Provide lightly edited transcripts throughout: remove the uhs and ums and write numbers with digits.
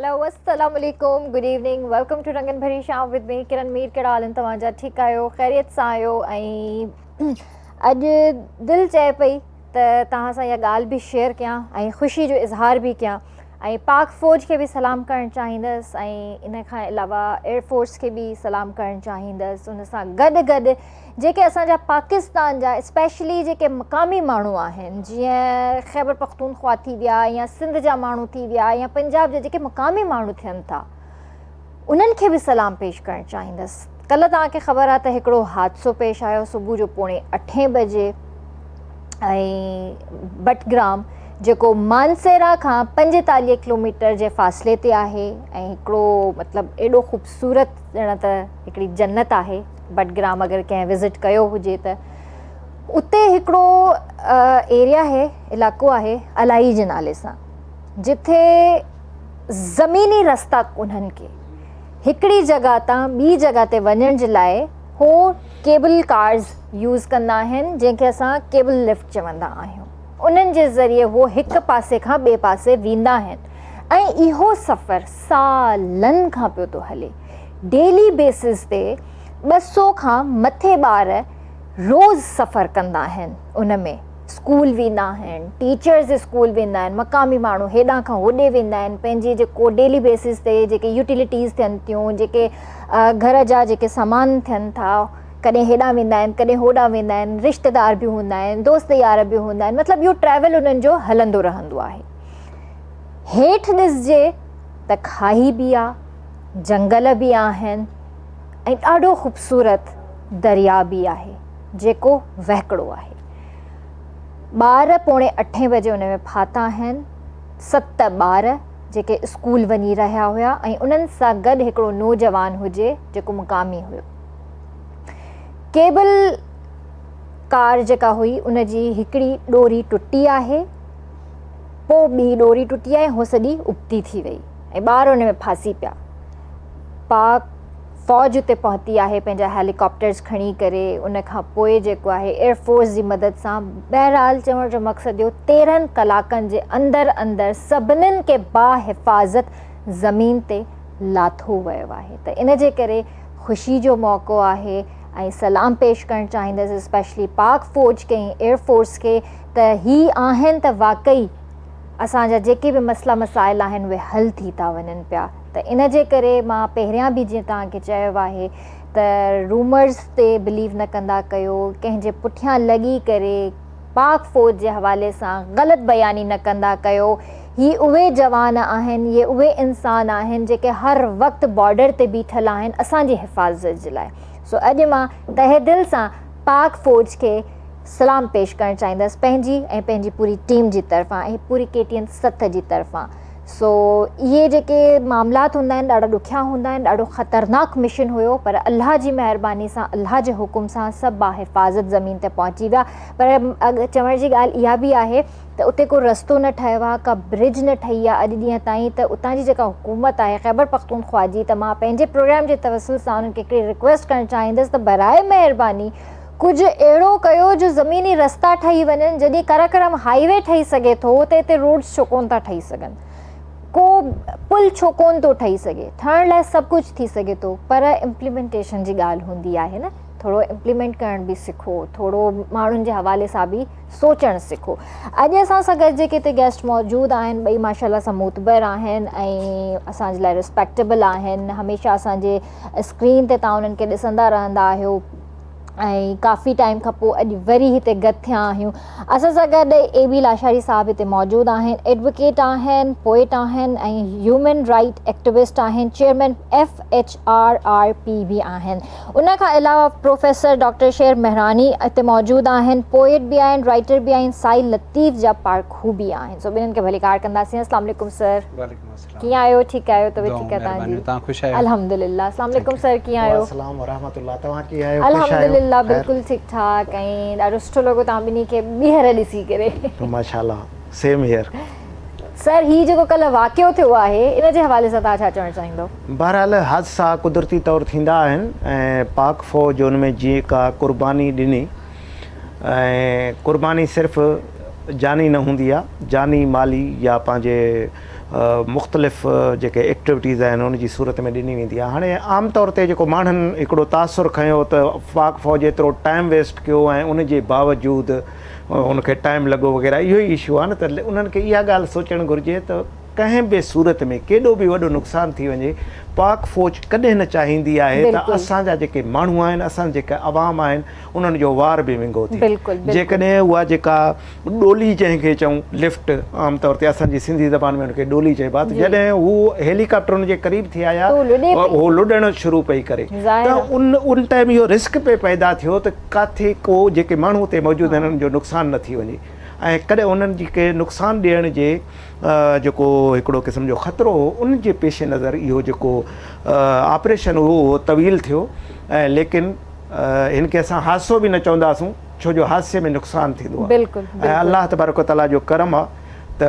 Hello अस्सलाम वालेकुम, good evening, welcome two रंगन भरी शाम विद मी किरण मीर। कहिड़ा हाल आहिनि तव्हांजा? ठीकु आहियो? ख़ैरियत सां आहियो? ऐं अॼु दिलि चए पई त तव्हां सां इहा ॻाल्हि बि शेयर कयां ऐं ख़ुशी जो इज़हार बि कयां ऐं पाक फ़ौज खे बि सलाम करणु चाहींदसि ऐं इन खां अलावा एयरफोर्स खे बि सलाम करणु चाहींदसि। उन सां गॾु गॾु जेके असांजा पाकिस्तान जा स्पेशली जेके मक़ामी माण्हू आहिनि, जीअं ख़ैबर पख्तूनख्वा थी विया या सिंध जा माण्हू थी विया या पंजाब जा जेके मक़ामी माण्हू थियनि था, उन्हनि खे बि सलाम पेश करणु चाहींदसि। कल्ह तव्हांखे ख़बर आहे त हिकिड़ो हादसो पेश आयो सुबुह जो 7:45 बजे ऐं बटग्राम जेको मानसेरा खां 45 किलोमीटर जे फ़ासिले ते आहे ऐं हिकिड़ो मतिलबु एॾो ख़ूबसूरत ॼण त हिकिड़ी जन्नत आहे बटग्राम। अगरि कंहिं विज़िट कयो हुजे त उते हिकिड़ो एरिया आहे, इलाइक़ो आहे अलाई जे नाले सां, जिथे ज़मीनी रस्ता उन्हनि खे हिकिड़ी जॻह तां ॿी जॻह ते वञण जे लाइ हो केबल कार्स यूज़ कंदा आहिनि, जंहिंखे असां केबल लिफ्ट चवंदा आहियूं। उन्हनि जे ज़रिए हो हिकु पासे खां ॿिए पासे वेंदा आहिनि ऐं इहो सफ़र सालनि खां पियो थो हले। डेली बेसिस ते 200 खां मथे ॿार रोज़ सफ़र कंदा आहिनि। उन में स्कूल वेंदा आहिनि, टीचर्स स्कूल वेंदा आहिनि, मक़ामी माण्हू हेॾां खां होॾे वेंदा आहिनि, पंहिंजे जेको डेली बेसिस ते जेके यूटिलिटीज़ थियनि थियूं, जेके घर जा जेके सामान थियनि था, कॾहिं हेॾां वेंदा आहिनि, कॾहिं होॾां वेंदा आहिनि, रिश्तेदार बि हूंदा आहिनि, दोस्त यार बि हूंदा आहिनि, मतिलबु इहो ट्रैवल उन्हनि जो हलंदो रहंदो आहे। हेठि ॾिसजे त खाई बि आहे, जंगल बि आहिनि ऐं ॾाढो ख़ूबसूरत दरिया बि आहे जेको वहिकिड़ो आहे। ॿार 7:45 बजे उन में फाथा आहिनि, 7 ॿार जेके स्कूल वञी रहिया हुया ऐं उन्हनि सां गॾु हिकिड़ो नौजवान हुजे जेको मुक़ामी हुयो। केबल कार जेका हुई उनजी हिकिड़ी ॾोरी टुटी आहे, पोइ ॿी ॾोरी टुटी आहे, हो सॼी उबती थी वई ऐं ॿार उन में फासी पिया। पाक फ़ौज उते पहुती आहे पंहिंजा हेलीकॉप्टर्स खणी करे। उन खां पोइ जेको आहे एयरफोर्स जी मदद सां, बहरहाल चवण जो मक़सदु इहो 13 कलाकनि जे अंदरि अंदरि सभिनीनि खे बाहिफ़ाज़त ज़मीन ते लाथो वियो आहे। त इन जे करे ख़ुशी जो मौक़ो आहे ऐं सलाम पेश करणु चाहींदसि स्पेशली पाक फ़ौज खे ऐं एयरफोर्स खे त ही आहिनि त वाक़ई असांजा जेके बि मसइला मसाइल आहिनि उहे हल थी था वञनि पिया। त इन जे करे मां पहिरियां बि जीअं तव्हांखे चयो आहे त रूमर्स ते बिलीव न कंदा कयो, कंहिंजे पुठियां लॻी करे पाक फ़ौज जे हवाले सां ग़लति बयानी न कंदा कयो। ही उहे जवान आहिनि, ये उहे इंसान आहिनि जेके हर वक़्तु बॉर्डर ते बीठल आहिनि असांजी हिफ़ाज़त जे लाइ। सो अॼु मां तहे दिलि सां पाक फ़ौज खे सलाम पेश करणु चाहींदसि, पंहिंजी ऐं पंहिंजी पूरी टीम जी तरफ़ां ऐं पूरी KTN 7 जी तरफ़ां। सो इहे जेके मामलात हूंदा आहिनि ॾाढा ॾुखिया हूंदा आहिनि, ॾाढो ख़तरनाक मिशन हुयो, पर अल्लाह जी महिरबानी सां, अल्लाह जे हुकुम सां सभु बाहिफ़ाज़त ज़मीन ते पहुची विया। पर चवण जी ॻाल्हि इहा बि आहे त उते को रस्तो न ठहियो आहे, का ब्रिज न ठही आहे अॼु ॾींहं ताईं। त उतां जी जेका हुकूमत आहे ख़ैबर पख्तूनख्वा जी, त मां पंहिंजे प्रोग्राम जे तवसुल सां उन्हनि खे हिकिड़ी रिक्वेस्ट करणु चाहींदसि त बराए महिरबानी कुझु अहिड़ो कयो जो ज़मीनी रस्ता ठही वञनि। जॾहिं कराकरम हाईवे ठही सघे थो त हिते रोड्स छो कोन था ठही सघनि, को पुल छो कोन थो ठही सघे? ठहण लाइ सभु कुझु थी सघे थो, पर इम्प्लीमेंटेशन जी ॻाल्हि हूंदी आहे न। थोरो इम्प्लीमेंट करण बि सिखो, थोरो माण्हुनि जे हवाले सां बि सोचणु सिखो। अॼु असां सां गॾु जेके हिते गेस्ट मौजूदु आहिनि, ॿई माशाल्लाह सां मोतबर आहिनि ऐं असांजे लाइ रिस्पेक्टेबल आहिनि। हमेशह असांजे स्क्रीन ते तव्हां उन्हनि खे ॾिसंदा रहंदा आहियो ऐं काफ़ी टाइम खां पोइ अॼु वरी हिते गॾु थिया आहियूं। असां सां गॾु AB लाशारी साहिबु हिते मौजूदु आहिनि, एडवोकेट आहिनि, पोइट आहिनि ऐं ह्यूमन राइट एक्टिविस्ट आहिनि, चेयरमैन FHRRP बि आहिनि। उनखां अलावा प्रोफेसर डॉक्टर शेर मेहरानी हिते मौजूदु आहिनि, पोइट बि आहिनि, राइटर बि आहिनि, साई लतीफ़ जा पारखू बि आहिनि। सो ॿिन्हिनि खे भली कार कंदासीं। अस्सलाम वालेकुम सर। कीअं आहियो? ठीकु आहियो? तबियत ठीकु आहे तव्हांजी? तव्हां ख़ुशि आहियो? अल्हम्दुलिल्लाह। अस्सलाम वालेकुम सर, कीअं आहियो? अस्सलाम वरहमतुल्लाह। तव्हां कीअं आहियो? अल्हम्दुलिल्लाह, बिल्कुलु ठीकु ठाक ऐं ॾाढो सुठो लॻो तव्हां ॿिन्ही खे ॿीहर ॾिसी करे। माशाल्लाह, सेम हियर। सर, ही जेको कल्ह वाक़ियो थियो आहे इन जे हवाले सां तव्हां छा चवणु चाहींदो? बहरहाल हादसा कुदरती तौरु थींदा आहिनि ऐं पाक फ़ौज उन में जीअं का क़ुर्बानी ॾिनी ऐं क़ुर्बानी सिर्फ़ु जानी न हूंदी आहे, जानी माली या पंहिंजे मुख़्तलिफ़ जेके एक्टिविटीज़ आहिनि उनजी सूरत में ॾिनी वेंदी आहे। हाणे आम तौर ते जेको माण्हुनि हिकिड़ो तासुरु खयो त पाक फ़ौज एतिरो टाइम वेस्ट कयो ऐं उनजे बावजूदि उनखे टाइम लॻो वग़ैरह, इहो ई इशू आहे न। त उन्हनि खे इहा ॻाल्हि सोचणु घुरिजे त कंहिं बि सूरत में केॾो बि वॾो नुक़सानु थी वञे, पाक फ़ौज कॾहिं न चाहींदी आहे त असांजा जेके माण्हू आहिनि, असां जेका आवाम आहिनि, उन्हनि जो वार बि विंगो थिए। जेकॾहिं उहा जेका ॾोली जंहिंखे चऊं, लिफ्ट आम तौर ते असांजी सिंधी ज़बान में उनखे ॾोली चइबो आहे, त जॾहिं हू हेलीकॉप्टरनि जे क़रीब थी आया उहो लुॾणु शुरू पई करे, त उन टाइम इहो रिस्क पे पैदा थियो त किथे को जेके माण्हू हुते मौजूदु आहिनि उन्हनि जो नुक़सानु न थी वञे। ऐं कॾहिं उन्हनि जी के नुक़सानु ॾियण जे जेको हिकिड़ो क़िस्म जो ख़तरो हो, उन जे पेश नज़र इहो जेको ऑपरेशन उहो तवील थियो। ऐं लेकिन हिनखे असां हादसो बि न चवंदासूं, छो जो हादसे में नुक़सानु थींदो आहे। ऐं अलाह तबारक ताला जो करम आहे त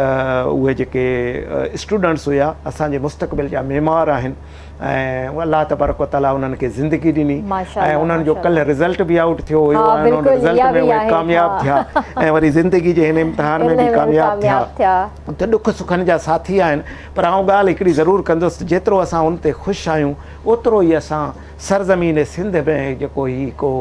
उहे जेके स्टूडेंट्स हुआ असांजे मुस्तक़बिल जा मेमार आहिनि ऐं अलाह तबारक ताला उन्हनि खे ज़िंदगी ॾिनी ऐं उन्हनि जो कल्ह रिज़ल्ट बि आउट थियो हुयो ऐं उन रिज़ल्ट में उहे कामयाबु थिया ऐं वरी ज़िंदगी जे हिन इम्तिहान में बि कामयाबु थिया। त ॾुख सुखनि जा साथी आहिनि, पर आउं ॻाल्हि हिकिड़ी ज़रूरु कंदुसि, जेतिरो असां उन ते ख़ुशि आहियूं ओतिरो ई असां सरज़मीन सिंध में जेको ही को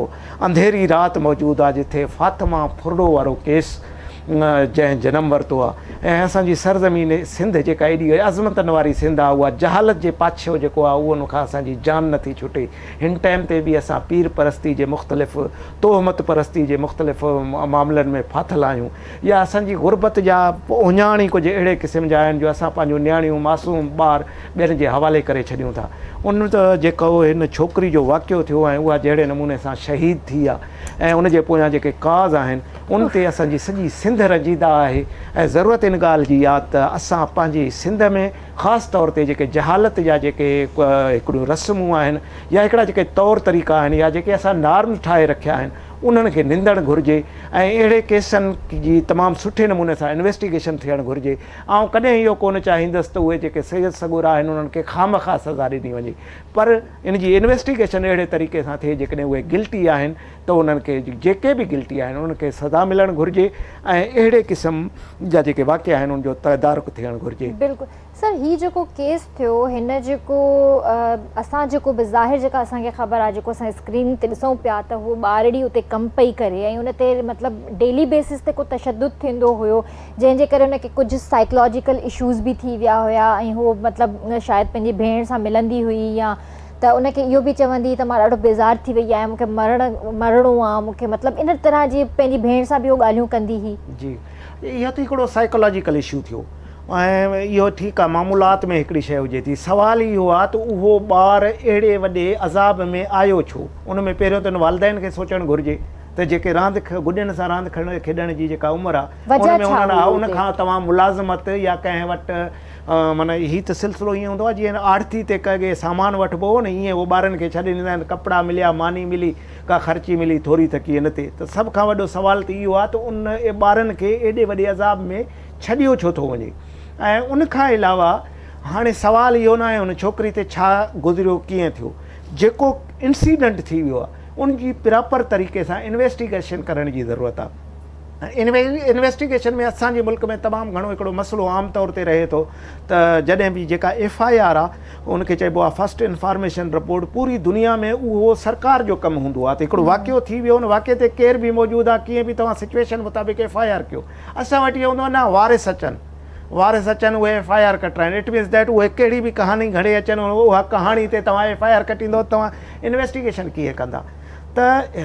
अंधेरी राति मौजूदु आहे, जिथे फातिमा फुरडो वारो केस जंहिं जनमु वरितो आहे ऐं असांजी सरज़मीन सिंध जेका एॾी अज़मतनि वारी सिंध आहे, उहा जहालत जे पाछो जेको आहे उहो उनखां असांजी जान नथी छुटे। हिन टाइम ते बि असां पीर परस्ती जे मुख़्तलिफ़ तोहमत परस्ती जे मुख़्तलिफ़ मामलनि में फाथल आहियूं, या असांजी गुरबत जा उञाण ई कुझु अहिड़े क़िस्म जा आहिनि जो असां पंहिंजूं नियाणियूं मासूम ॿार ॿियनि जे हवाले करे छॾियूं था। उन त जेको हिन छोकिरी जो वाक़ियो थियो ऐं उहा जहिड़े नमूने सां शहीद थी आहे ऐं उनजे पोयां जेके काज़ आहिनि उन ते असांजी सॼी सिंध रंजीदा आहे। ऐं ज़रूरत इन ॻाल्हि जी आहे त असां पंहिंजी सिंध में ख़ासि तौर ते जेके जहालत जा जेके हिकिड़ियूं रस्मूं आहिनि या हिकिड़ा जेके तौर तरीक़ा आहिनि या जेके असां नॉर्म ठाहे रखिया आहिनि उन्हनि खे निंदणु घुरिजे ऐं अहिड़े केसनि जी तमामु सुठे नमूने सां इन्वेस्टिगेशन थियणु घुरिजे। ऐं कॾहिं इहो कोन चाहींदुसि त उहे जेके सैयद सगुरा आहिनि उन्हनि खे खामख़ा सज़ा ॾिनी वञे, पर इन जी इन्वेस्टिगेशन अहिड़े तरीक़े सां थिए जेकॾहिं उहे गिल्टी आहिनि त उन्हनि खे जेके बि गिल्टी आहिनि उन्हनि खे सज़ा मिलणु घुरिजे ऐं अहिड़े क़िस्म जा जेके वाक़िया आहिनि उनजो तदारुक थियणु घुरिजे। बिल्कुलु सर, हीउ जेको केस थियो हिन जेको असां जेको बज़ाहिर जेका असांखे ख़बर आहे, जेको असां स्क्रीन ते ॾिसूं पिया त उहो ॿारड़ी उते कमु पई करे ऐं उन ते मतिलबु डेली बेसिस ते को तशदुद थींदो हुयो, जंहिंजे करे उनखे कुझु साइकोलॉजिकल इशूज़ बि थी विया हुया ऐं उहो मतिलबु शायदि पंहिंजी भेण सां मिलंदी हुई या त उनखे इहो बि चवंदी त मां ॾाढो बेज़ार थी वई आहियां, मूंखे मरणो आहे, मूंखे मतिलबु इन तरह जी पंहिंजी भेण सां बि उहो ॻाल्हियूं कंदी हुई। जी, इहो त हिकिड़ो साइकोलॉजिकल इशू थियो ऐं इहो ठीकु आहे, मामूलात में हिकिड़ी शइ हुजे थी। सुवालु इहो आहे त उहो ॿार अहिड़े वॾे अज़ाब में आयो छो? उन में पहिरियों त वालिदैन खे सोचणु घुरिजे त जेके रांदि गुॾियुनि सां रांदि खेॾण जी जेका उमिरि आहे उन में उनखां तव्हां मुलाज़मत या कंहिं वटि माना हीअ त सिलसिलो ईअं हूंदो आहे जीअं आड़ती ते कंहिं सामान वठिबो हो न, ईअं उहो ॿारनि खे छॾे ॾींदा आहिनि, कपिड़ा मिलिया, मानी मिली, का ख़र्ची मिली थोरी थकी हिन ते। त सभ खां वॾो सुवालु त इहो आहे त उन ॿारनि खे एॾे वॾे अज़ाब में छॾियो छो थो वञे? ऐं उनखां अलावा हाणे सुवालु इहो न आहे उन छोकिरी ते छा गुज़रियो, कीअं थियो, जेको इंसीडेंट थी वियो आहे उनजी प्रॉपर तरीक़े सां इन्वेस्टिगेशन करण जी ज़रूरत आहे। इन्वेस्टिगेशन में असांजे मुल्क में तमामु घणो हिकिड़ो मसइलो आम तौर ते रहे थो त जॾहिं बि जेका FIR आहे उनखे चइबो आहे फस्ट इंफॉर्मेशन रिपोर्ट, पूरी दुनिया में उहो सरकार जो कमु हूंदो आहे। त हिकिड़ो वाक़ियो थी वियो, उन वाक़िए ते केर बि मौजूदु आहे, कीअं बि तव्हां सिचुएशन मुताबिक़ FIR कयो। असां वटि इहो हूंदो आहे न वारिस अचनि उहे FIR कटाइनि, इट मीन्स दैट उहे कहिड़ी बि कहानी घणे अचनि उहा कहाणी ते तव्हां FIR कटींदो, तव्हां इन्वेस्टिगेशन कीअं कंदा? त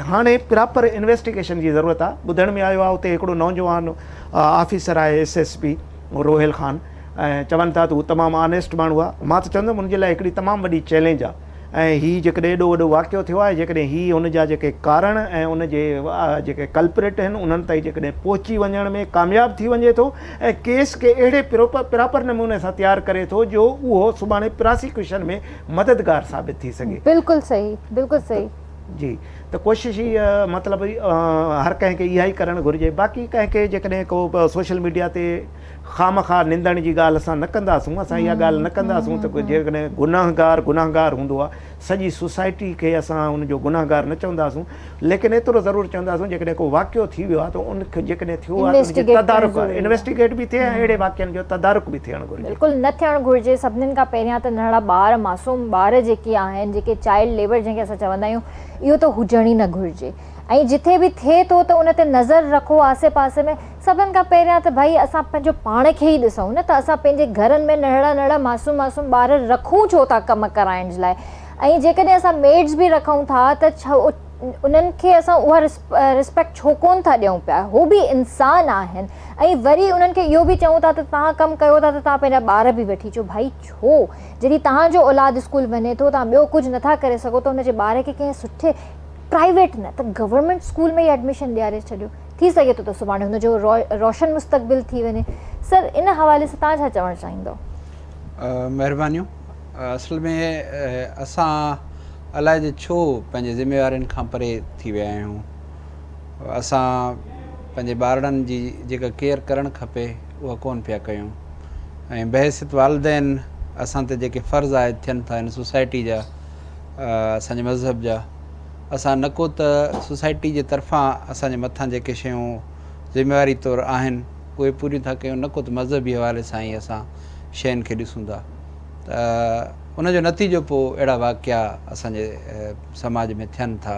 हाणे प्रॉपर इन्वेस्टिगेशन जी ज़रूरत आहे। ॿुधण में आयो आहे उते हिकिड़ो नौजवान ऑफिसर आहे SSP रोहिल ख़ान ऐं चवनि था त हू तमामु ऑनेस्ट माण्हू आहे। मां त चवंदुमि उनजे लाइ हिकिड़ी तमामु वॾी चैलेंज आहे ऐं हीअ जेकॾहिं एॾो वॾो वाक़ियो थियो आहे, जेकॾहिं हीअ हुनजा जेके कारण ऐं उनजे जेके कल्प्रेट आहिनि उन्हनि ताईं जेकॾहिं पहुची वञण में कामयाबु थी वञे थो ऐं केस खे अहिड़े प्रॉपर नमूने सां तयारु करे थो जो उहो सुभाणे प्रोसिक्यूशन में मददगार साबित थी सघे। बिल्कुलु सही, बिल्कुलु सही जी। त कोशिशि ई मतिलबु हर कंहिंखे इहा ई करणु घुरिजे। बाक़ी कंहिंखे जेकॾहिं को सोशल मीडिया ते खामखा निंदण जी ॻाल्हि असां न कंदासूं, असां इहा ॻाल्हि न कंदासूं त जेकॾहिं गुनाहगार हूंदो आहे, सॼी सोसाइटी खे असां उनजो गुनाहगार न चवंदासूं, लेकिन एतिरो ज़रूरु चवंदासूं जेकॾहिं को वाक़ियो थी वियो आहे त उनखे जेकॾहिं थियो आहे त उनजी तदारुक इन्वेस्टिगेट बि थिए, अहिड़े वाक़ियनि जो तदारुक बि थियणु घुरिजे। बिल्कुलु न थियणु घुरिजे। सभिनीनि खां पहिरियां त नंढड़ा ॿार, मासूम ॿार जेके आहिनि, जेके चाइल्ड लेबर जंहिंखे असां चवंदा आहियूं, इहो त हुजण ई न घुरिजे। ऐं जिथे बि थिए थो त उन ते नज़र रखो आसे पासे में। सभिनि खां पहिरियां त भई असां पंहिंजो पाण खे ई ॾिसूं न, त असां पंहिंजे घरनि में नंढड़ा मासूम ॿार रखूं छो था कमु कराइण जे लाइ। ऐं जेकॾहिं असां मेड्स बि रखूं था त छा उन्हनि खे असां उहा रिस्पेक्ट छो कोन था ॾियूं पिया? हू बि इंसान आहिनि। ऐं वरी उन्हनि खे इहो बि चऊं था त तव्हां कमु कयो था त तव्हां पंहिंजा ॿार बि वठी अचो। भाई छो? जॾहिं तव्हांजो औलाद स्कूल वञे थो, तव्हां ॿियो कुझु नथा करे सघो त हुनजे ॿार खे कंहिं सुठे प्राइवेट न त गवर्नमेंट स्कूल में ई एडमिशन ॾियारे छॾियो। थी सघे थो त सुभाणे हुनजो रोशन मुस्तक़बिल थी वञे। सर, इन हवाले सां तव्हां छा चवणु चाहींदो? महिरबानियूं। असल में असां अलाए जे छो पंहिंजे ज़िम्मेवारियुनि खां परे थी विया आहियूं। असां पंहिंजे ॿारनि जी जेका केयर करणु खपे उहा कोन पिया कयूं। ऐं बहसियत वालिदैन असां ते जेके फ़र्ज़ आइद थियनि था इन सोसाइटी जा, असांजे मज़हब जा, असां न को त सोसाइटी जे तरफ़ां असांजे मथां जेके शयूं ज़िम्मेवारी तौरु आहिनि उहे पूरियूं था कयूं, न को त मज़हबी हवाले सां ई असां शयुनि खे ॾिसूं था। त उनजो नतीजो पोइ अहिड़ा वाक़िया असांजे समाज में थियनि था।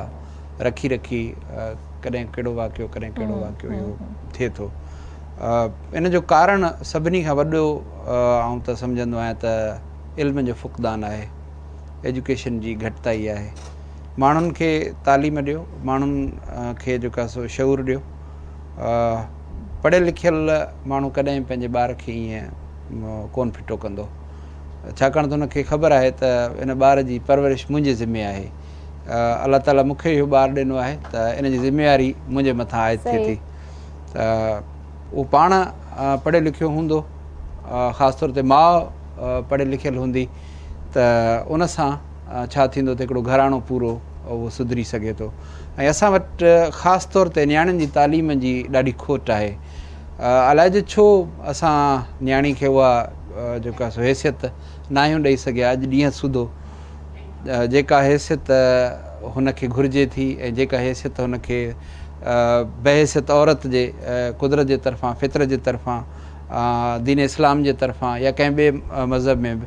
रखी कॾहिं कहिड़ो वाक़ियो, कॾहिं कहिड़ो वाक़ियो इहो थिए थो। इन जो कारण सभिनी खां वॾो आउं त सम्झंदो आहियां त इल्म जो फ़ुक़दान आहे, एजुकेशन जी घटिताई आहे। माण्हुनि खे तालीम ॾियो, माण्हुनि खे जेको आहे सो शऊर ॾियो। पढ़ियल लिखियल माण्हू कॾहिं पंहिंजे ॿार खे ईअं कोन फिटो कंदो, छाकाणि त हुनखे ख़बर आहे त इन ॿार जी परवरिश मुंहिंजे ज़िम्मे आहे। अलाह ताला मूंखे इहो ॿारु ॾिनो आहे त इन जी ज़िम्मेवारी मुंहिंजे मथां आइद थिए थी। त उहो पाण पढ़ियल लिखियो हूंदो, ख़ासि तौर ते माउ पढ़ियल लिखियल हूंदी, त उन सां छा थींदो त हिकिड़ो घराणो पूरो उहो सुधरी सघे थो। ऐं असां वटि ख़ासि तौर ते नियाणियुनि जी तालीम जी ॾाढी खोट आहे। अलाए जो छो असां नियाणी खे उहा जेका सो हैसियत न आहियूं ॾेई सघिया अॼु ॾींहं सूधो, जेका हैसियत हुनखे घुरिजे थी ऐं जेका हैसियत हुनखे बहसियत औरत जे कुदरत जे तरफ़ां, फितरत जे तरफ़ां, दीन इस्लाम जे तरफ़ां या कंहिं ॿिए मज़हब में बि,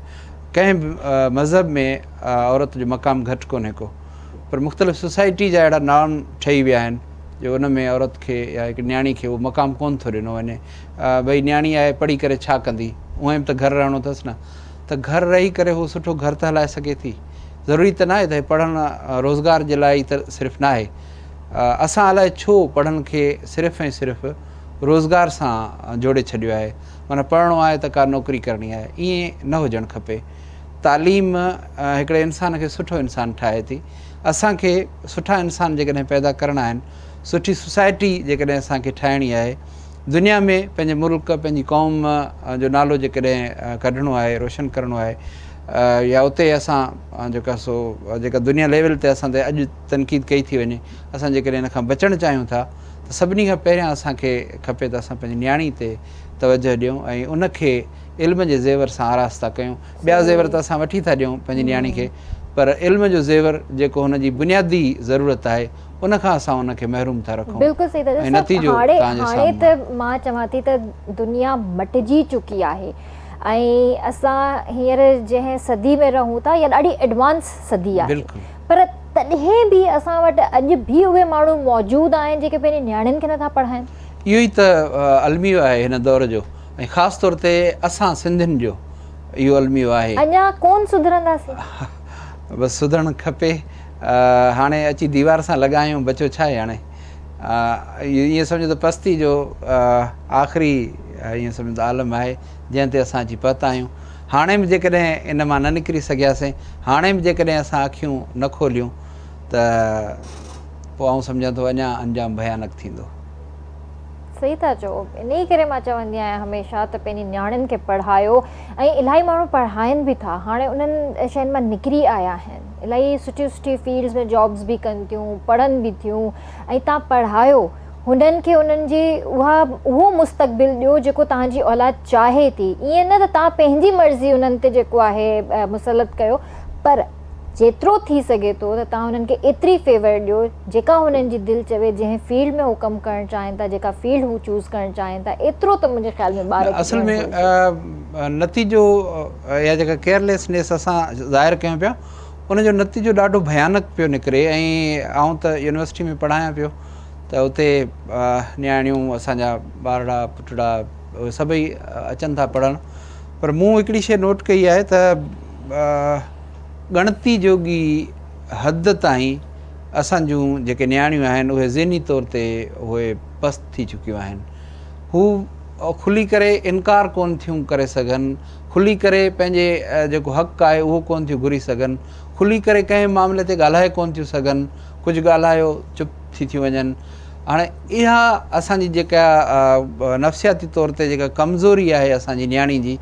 कंहिं बि मज़हब में औरत जो मक़ाम घटि कोन्हे को। पर मुख़्तलिफ़ सोसाइटी जा अहिड़ा नॉर्म ठही विया आहिनि जो उन में औरत खे या हिकु नियाणी खे उहो मक़ाम कोन थो ॾिनो वञे। भई नियाणी आहे, पढ़ी करे छा कंदी? उहे बि त घर रहणो अथसि न, त घर रही करे हू सुठो घर त हलाए सघे थी। ज़रूरी त न आहे त पढ़णु रोज़गार जे लाइ त सिर्फ़ु न आहे। असां अलाए छो पढ़ण खे सिर्फ़ु ऐं सिर्फ़ु रोज़गार सां जोड़े छॾियो आहे। माना पढ़णो आहे त का नौकिरी करणी आहे, ईअं न हुजणु खपे। तालीम हिकिड़े इंसान खे सुठो इंसानु ठाहे थी। असांखे सुठा इंसान जेकॾहिं पैदा करणा आहिनि, सुठी सोसाइटी जेकॾहिं असांखे ठाहिणी आहे, दुनिया में पंहिंजे मुल्क, पंहिंजी क़ौम जो नालो जेकॾहिं कढणो आहे, रोशन करिणो आहे, या उते असां जेका दुनिया लेवल ते असां ते अॼु तनक़ीद कई थी वञे, असां जेकॾहिं इन खां बचणु चाहियूं था त सभिनी खां पहिरियां असांखे खपे त असां पंहिंजी नियाणी ते तवजह ॾियूं ऐं उनखे इल्म जे ज़ेवर सां आरास्ता कयूं। ॿिया ज़ेवर त असां वठी था ॾियूं पंहिंजी नियाणी खे, पर इल्म जो ज़ेवर जेको हुनजी बुनियादी ज़रूरत आहे उनखां असां उनखे महरूम था रखूं। बिल्कुलु सही। ऐं नतीजो हाणे त मां चवां थी त दुनिया मटिजी चुकी आहे ऐं असां हींअर जंहिं सदी में रहूं था इहा ॾाढी एडवांस सदी आहे। पर तॾहिं बि असां वटि अॼु बि उहे माण्हू मौजूदु आहिनि जेके पंहिंजी नियाणियुनि खे नथा पढ़ाइनि। इहो ई त अलमियो आहे हिन दौर जो, ऐं ख़ासि तौर ते असां सिंधियुनि जो इहो अलमियो आहे। अञा कोन सुधरंदासीं, बसि सुधरणु खपे। हाणे अची दीवार सां लॻायूं, बचो छा आहे हाणे। ईअं सम्झो त पस्ती जो आख़िरी ईअं सम्झो त आलम आहे जंहिं ते असां अची पहुता आहियूं। हाणे बि जेकॾहिं इन मां न निकिरी सघियासीं, हाणे बि जेकॾहिं असां अखियूं न खोलियूं त पोइ आउं सम्झां थो अञा अंजाम भयानक थींदो। सही था चओ। इन ई करे मां चवंदी आहियां हमेशह त पंहिंजी नियाणियुनि खे पढ़ायो, ऐं इलाही माण्हू पढ़ाइनि बि था। हाणे उन्हनि शयुनि मां निकिरी आया आहिनि, इलाही सुठी सुठी फील्ड्स में जॉब्स बि कनि थियूं, पढ़नि बि थियूं, ऐं तव्हां पढ़ायो। हुननि खे उन्हनि जी उहो मुस्तक़बिल ॾियो जेको तव्हांजी औलाद चाहे थी। ईअं न त तव्हां पंहिंजी मर्ज़ी उन्हनि ते जेको आहे मुसलत कयो, पर जेतिरो थी सघे थो त तव्हां हुननि खे एतिरी फेवर ॾियो जेका हुननि जी दिलि चवे, जंहिं फील्ड में हू कमु करणु चाहिनि था, जेका फील्ड हू चूज़ करणु चाहिनि था, एतिरो त मुंहिंजे ख़्याल में ॿार असल में नतीजो या जेका केयरलेसनेस असां ज़ाहिर कयूं पिया उनजो नतीजो ॾाढो भयानक पियो निकिरे। ऐं आउं त यूनिवर्सिटी में पढ़ायां पियो त उते नियाणियूं असांजा ॿारड़ा पुटड़ा उहे सभई अचनि था पढ़णु, पर मूं हिकिड़ी शइ नोट कई आहे त ॻणती जोगी हद ताईं असांजूं जेके नियाणियूं आहिनि उहे ज़हनी तौर ते उहे पस्त थी चुकियूं आहिनि। हू खुली करे इनकार कोन थियूं करे सघनि, खुली करे पंहिंजे जेको हक़ु आहे उहो कोन थियूं घुरी सघनि, खुली करे कंहिं मामले ते ॻाल्हाए कोन थियूं सघनि, कुझु ॻाल्हायो चुप थी थियूं वञनि। हाणे इहा असांजी जेका नफ़्सियाती तौर ते जेका कमज़ोरी आहे असांजी नियाणी जी,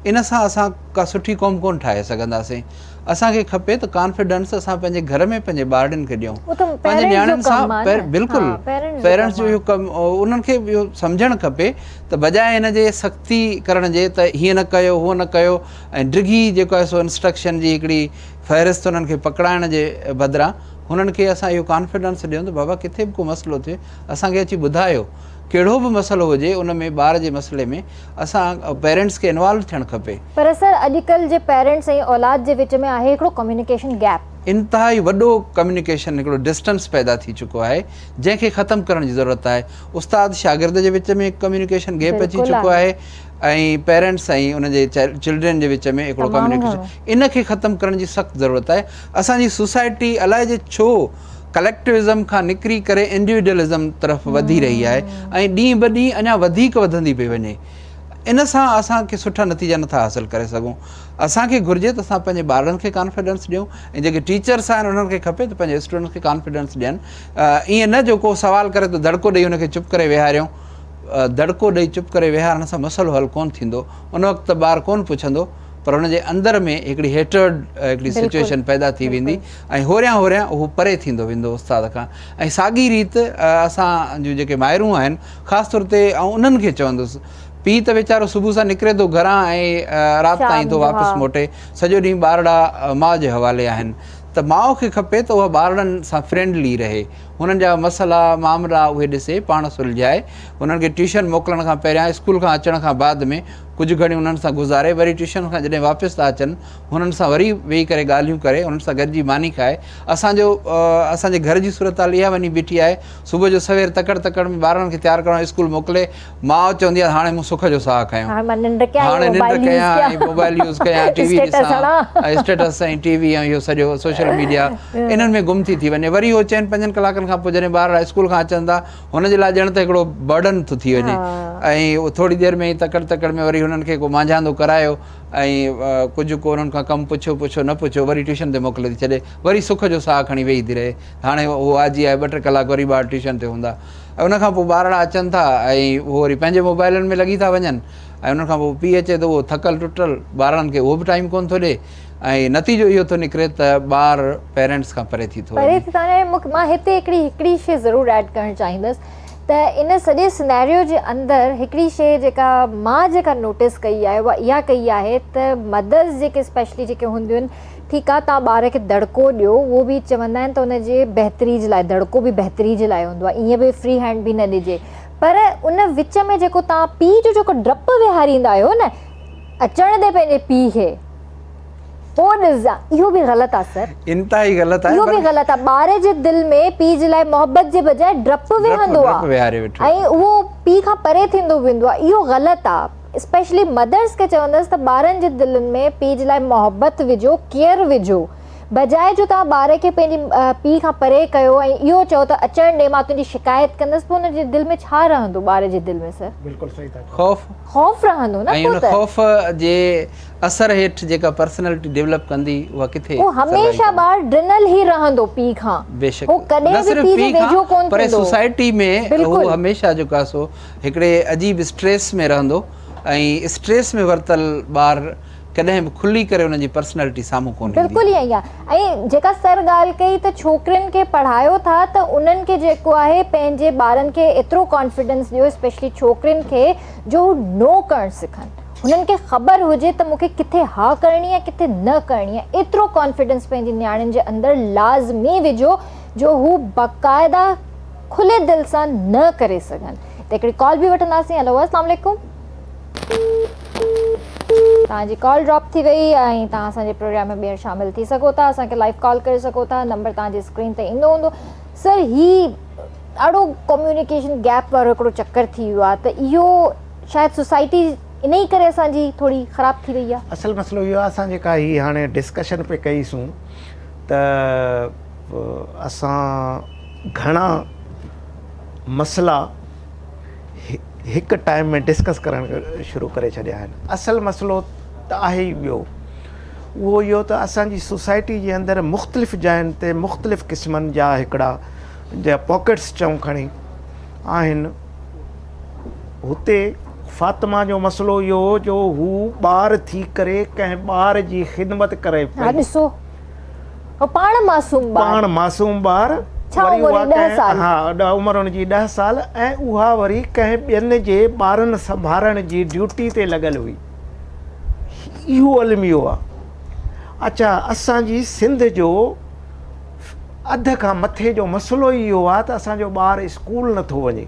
इन सां असां का सुठी क़ौम कोन ठाहे सघंदासीं। असांखे खपे त कॉन्फिडेंस असां पंहिंजे घर में पंहिंजे ॿारनि खे ॾियूं, पंहिंजे नियाणियुनि सां। बिल्कुलु पेरेंट्स जो इहो कमु, उन्हनि खे इहो सम्झणु खपे त बजाए हिन जे सख़्ती करण जे त हीअं न कयो हूअ न कयो ऐं डिघी जेको आहे सो इंस्ट्रक्शन जी हिकिड़ी फ़हिरिस्त उन्हनि खे पकड़ाइण जे बदिरां हुननि खे असां इहो कॉन्फिडेंस ॾियूं त बाबा किथे बि को मसइलो थिए असांखे अची ॿुधायो। कहिड़ो बि मसइलो हुजे उन में ॿार जे मसइले में असां पेरेंट्स खे इन्वॉल्व थियणु खपे। पर सर अॼुकल्ह जे पेरेंट्स ऐं औलाद जे विच में आहे हिकिड़ो कम्युनिकेशन गैप, इंतिहाई वॾो कम्युनिकेशन हिकिड़ो डिस्टेंस पैदा थी चुको आहे जंहिंखे ख़तमु करण जी ज़रूरत आहे। उस्ताद शागिर्द जे विच में कम्युनिकेशन गैप अची चुको आहे ऐं पेरेंट्स ऐं उनजे चिल्ड्रन जे विच में हिकिड़ो कम्युनिकेशन, इन खे ख़तमु करण जी सख़्तु ज़रूरत आहे। असांजी सोसाइटी अलाए जे छो कलेक्टिविज़म खां निकिरी करे इंडिविजुअलिज़म तरफ़ वधी रही आहे ऐं ॾींहुं ब ॾींहुं अञा वधीक वधंदी पई वञे। इन सां असांखे सुठा नतीजा नथा हासिलु करे सघूं। असांखे घुरिजे त असां पंहिंजे ॿारनि खे कॉन्फिडेंस ॾियूं ऐं जेके टीचर्स आहिनि उन्हनि खे खपे त पंहिंजे स्टूडेंट्स खे कॉन्फिडेंस ॾियनि। ईअं न जो को सवाल करे त दड़को ॾेई हुनखे चुप करे विहारियूं। दड़को ॾेई चुप करे विहारण सां मसइलो हल कोन थींदो। उन वक़्तु ॿारु कोन पुछंदो, पर हुनजे अंदरि में हिकिड़ी हेटर्ड हिकिड़ी सिचुएशन पैदा थी वेंदी ऐं होरियां होरियां उहो परे थींदो वेंदो उस्ताद खां। ऐं साॻी रीति असां जूं जेके माइरूं आहिनि ख़ासि तौर ते ऐं उन्हनि खे चवंदुसि, पीउ त वीचारो सुबुह सां निकिरे थो घरां ऐं राति ताईं थो वापसि मोटे, सॼो ॾींहुं ॿारड़ा माउ जे हवाले आहिनि, त माउ खे खपे त उहा ॿारनि सां फ्रेंडली रहे, हुननि जा मसइला मामला उहे ॾिसे, पाण सुलझाए, हुननि खे ट्यूशन मोकिलण खां पहिरियां स्कूल खां अचण खां बाद में कुझु घणियूं हुननि सां गुज़ारे, वरी ट्यूशन खां जॾहिं वापसि था अचनि हुननि सां वरी वेही करे ॻाल्हियूं करे, हुननि सां गॾिजी मानी खाए। असांजे घर जी सूरत हाल इहा वञी बीठी आहे, सुबुह जो सवेर तकड़ तकड़ में ॿारनि खे तयारु करणु स्कूल मोकिले, माउ चवंदी आहे हाणे मूं सुख जो साह खयों, हाणे निंड कयां ऐं मोबाइल यूज़ कयां, टीवी ॾिसां, स्टेटस ऐं टीवी ऐं इहो सॼो सोशल मीडिया इन्हनि में गुम थी वञे। वरी उहो 4-5 कलाकनि खां पोइ जॾहिं ॿार स्कूल खां अचनि था हुनजे लाइ ॼण त हिकिड़ो बर्डन थो थी वञे ऐं उहो थोरी देरि में ई तकड़ तकड़ में वरी हुननि खे को मांझांदो करायो ऐं कुझु को हुननि खां कमु पुछो न पुछो, वरी ट्यूशन ते मोकिले थी छॾे, वरी सुख जो साह खणी वेही थी रहे। हाणे उहो आजी आहे 2-3 कलाक वरी ॿार ट्यूशन ते हूंदा ऐं उनखां पोइ ॿारड़ा अचनि था ऐं उहो वरी पंहिंजे मोबाइलनि में लॻी था वञनि ऐं उनखां पोइ पीउ अचे त उहो थकल टुटल, ॿारनि खे उहो बि टाइम कोन थो ॾिए ऐं नतीजो इहो थो निकिरे त ॿार पेरेंट्स खां परे थी थो वञे। मां हिते हिकिड़ी शइ ज़रूरु ऐड करणु चाहींदसि त इन सॼे सिनेरियो जे अंदरि हिकिड़ी शइ जेका मां नोटिस कई आहे उहा इहा कई आहे त मदर्स जेके स्पेशली जेके हूंदियूं आहिनि, ठीकु आहे तव्हां ॿार खे दड़को ॾियो, उहो बि चवंदा आहिनि त उनजे बहितरी जे लाइ, दड़को बि बहितरी जे लाइ हूंदो आहे, ईअं बि फ्री हैंड बि न ॾिजे, पर उन विच में जेको तव्हां पीउ जो जेको डपु विहारींदा आहियो न अचण दे पंहिंजे पीउ खे, पोइ ॾिसजा, इहो बि ग़लति आहे सर, इंतिहाई ग़लति आहे, इहो बि ग़लति आहे। ॿार जे दिलि में पीउ जे लाइ मोहबत जे बजाए डपु विहंदो आहे ऐं उहो पीउ खां परे थींदो वेंदो आहे, इहो ग़लति आहे। स्पेशली मदर्स खे चवंदसि त ॿारनि जे दिलनि में पीउ जे लाइ मोहबत विझो, केयर विझो, बजाए जो तव्हां ॿार खे पंहिंजी पीउ खां परे कयो ऐं इहो चओ त अचणु ॾे मां तुंहिंजी शिकायत कंदसि, पोइ हुनजे दिलि में छा रहंदो? ॿार जे दिलि में सर बिल्कुलु सही था, ख़ौफ़ रहंदो न, ऐं उन ख़ौफ़ जे असर हेठि जेका पर्सनैलिटी डेवलप कंदी उहा किथे, उहो हमेशह ॿार ड्रिनल ई रहंदो पीउ खां, बेशक उहो कॾहिं बि पीउ जे वेझो कोन थींदो, पर सोसाइटी में उहो हमेशह जेको आहे सो हिकिड़े अजीब स्ट्रेस में रहंदो ऐं स्ट्रेस में वरतल ॿार कॾहिं बि खुली करे उनजी पर्सनैलिटी साम्हूं कोन ईंदी। बिल्कुलु ईअं ई आहे। ऐं जेका सर ॻाल्हि कई त छोकिरियुनि खे पढ़ायो था त उन्हनि खे जेको आहे पंहिंजे ॿारनि खे एतिरो कॉन्फिडेंस ॾियो, स्पेशली छोकिरियुनि खे, जो नो करणु सिखनि। हुननि खे ख़बर हुजे त मूंखे किथे हा करणी आहे, किथे न करणी आहे। एतिरो कॉन्फिडेंस पंहिंजी नियाणियुनि जे अंदरि लाज़मी विझो जो हू बाक़ाइदा खुले दिलि सां न करे सघनि। त हिकिड़ी कॉल बि वठंदासीं। हेलो, अस्सलाम वालेकुम। तव्हांजी कॉल ड्रॉप थी वई ऐं तव्हां असांजे प्रोग्राम में ॿीहर शामिल थी सघो था। असांखे लाइव कॉल करे सघो था। नंबर तव्हांजी स्क्रीन ते ईंदो हूंदो। सर, ही ॾाढो कम्युनिकेशन गैप वारो हिकिड़ो चक्कर थी वियो आहे, त इहो शायदि सोसाइटी इन ई करे असांजी थोरी ख़राबु थी वई आहे। असल मसइलो इहो आहे, असां जेका ही हाणे डिस्कशन पे कईसूं त असां घणा मसइला हिकु टाइम में डिस्कस करणु शुरू करे छॾिया आहिनि। असल मसइलो त आहे ई ॿियो, उहो इहो त असांजी सोसाइटी जे अंदरि मुख़्तलिफ़ जायुनि ते मुख़्तलिफ़ क़िस्मनि जा हिकिड़ा जा पॉकेट्स चऊं खणी आहिनि। हुते फ़ातिमा जो मसइलो इहो हो जो हू ॿार थी करे कंहिं ॿार जी ख़िदमत करे पई। ॾिसो, पाण मासूम ॿार, वरी उहा हा उमिरि हुनजी 10 साल, ऐं उहा वरी कंहिं ॿियनि जे ॿारनि संभालण जी ड्यूटी ते लॻल हुई। इहो अलमियो आहे। अच्छा, असांजी सिंध जो अध खां मथे जो मसइलो ई इहो आहे त असांजो ॿारु स्कूल नथो वञे।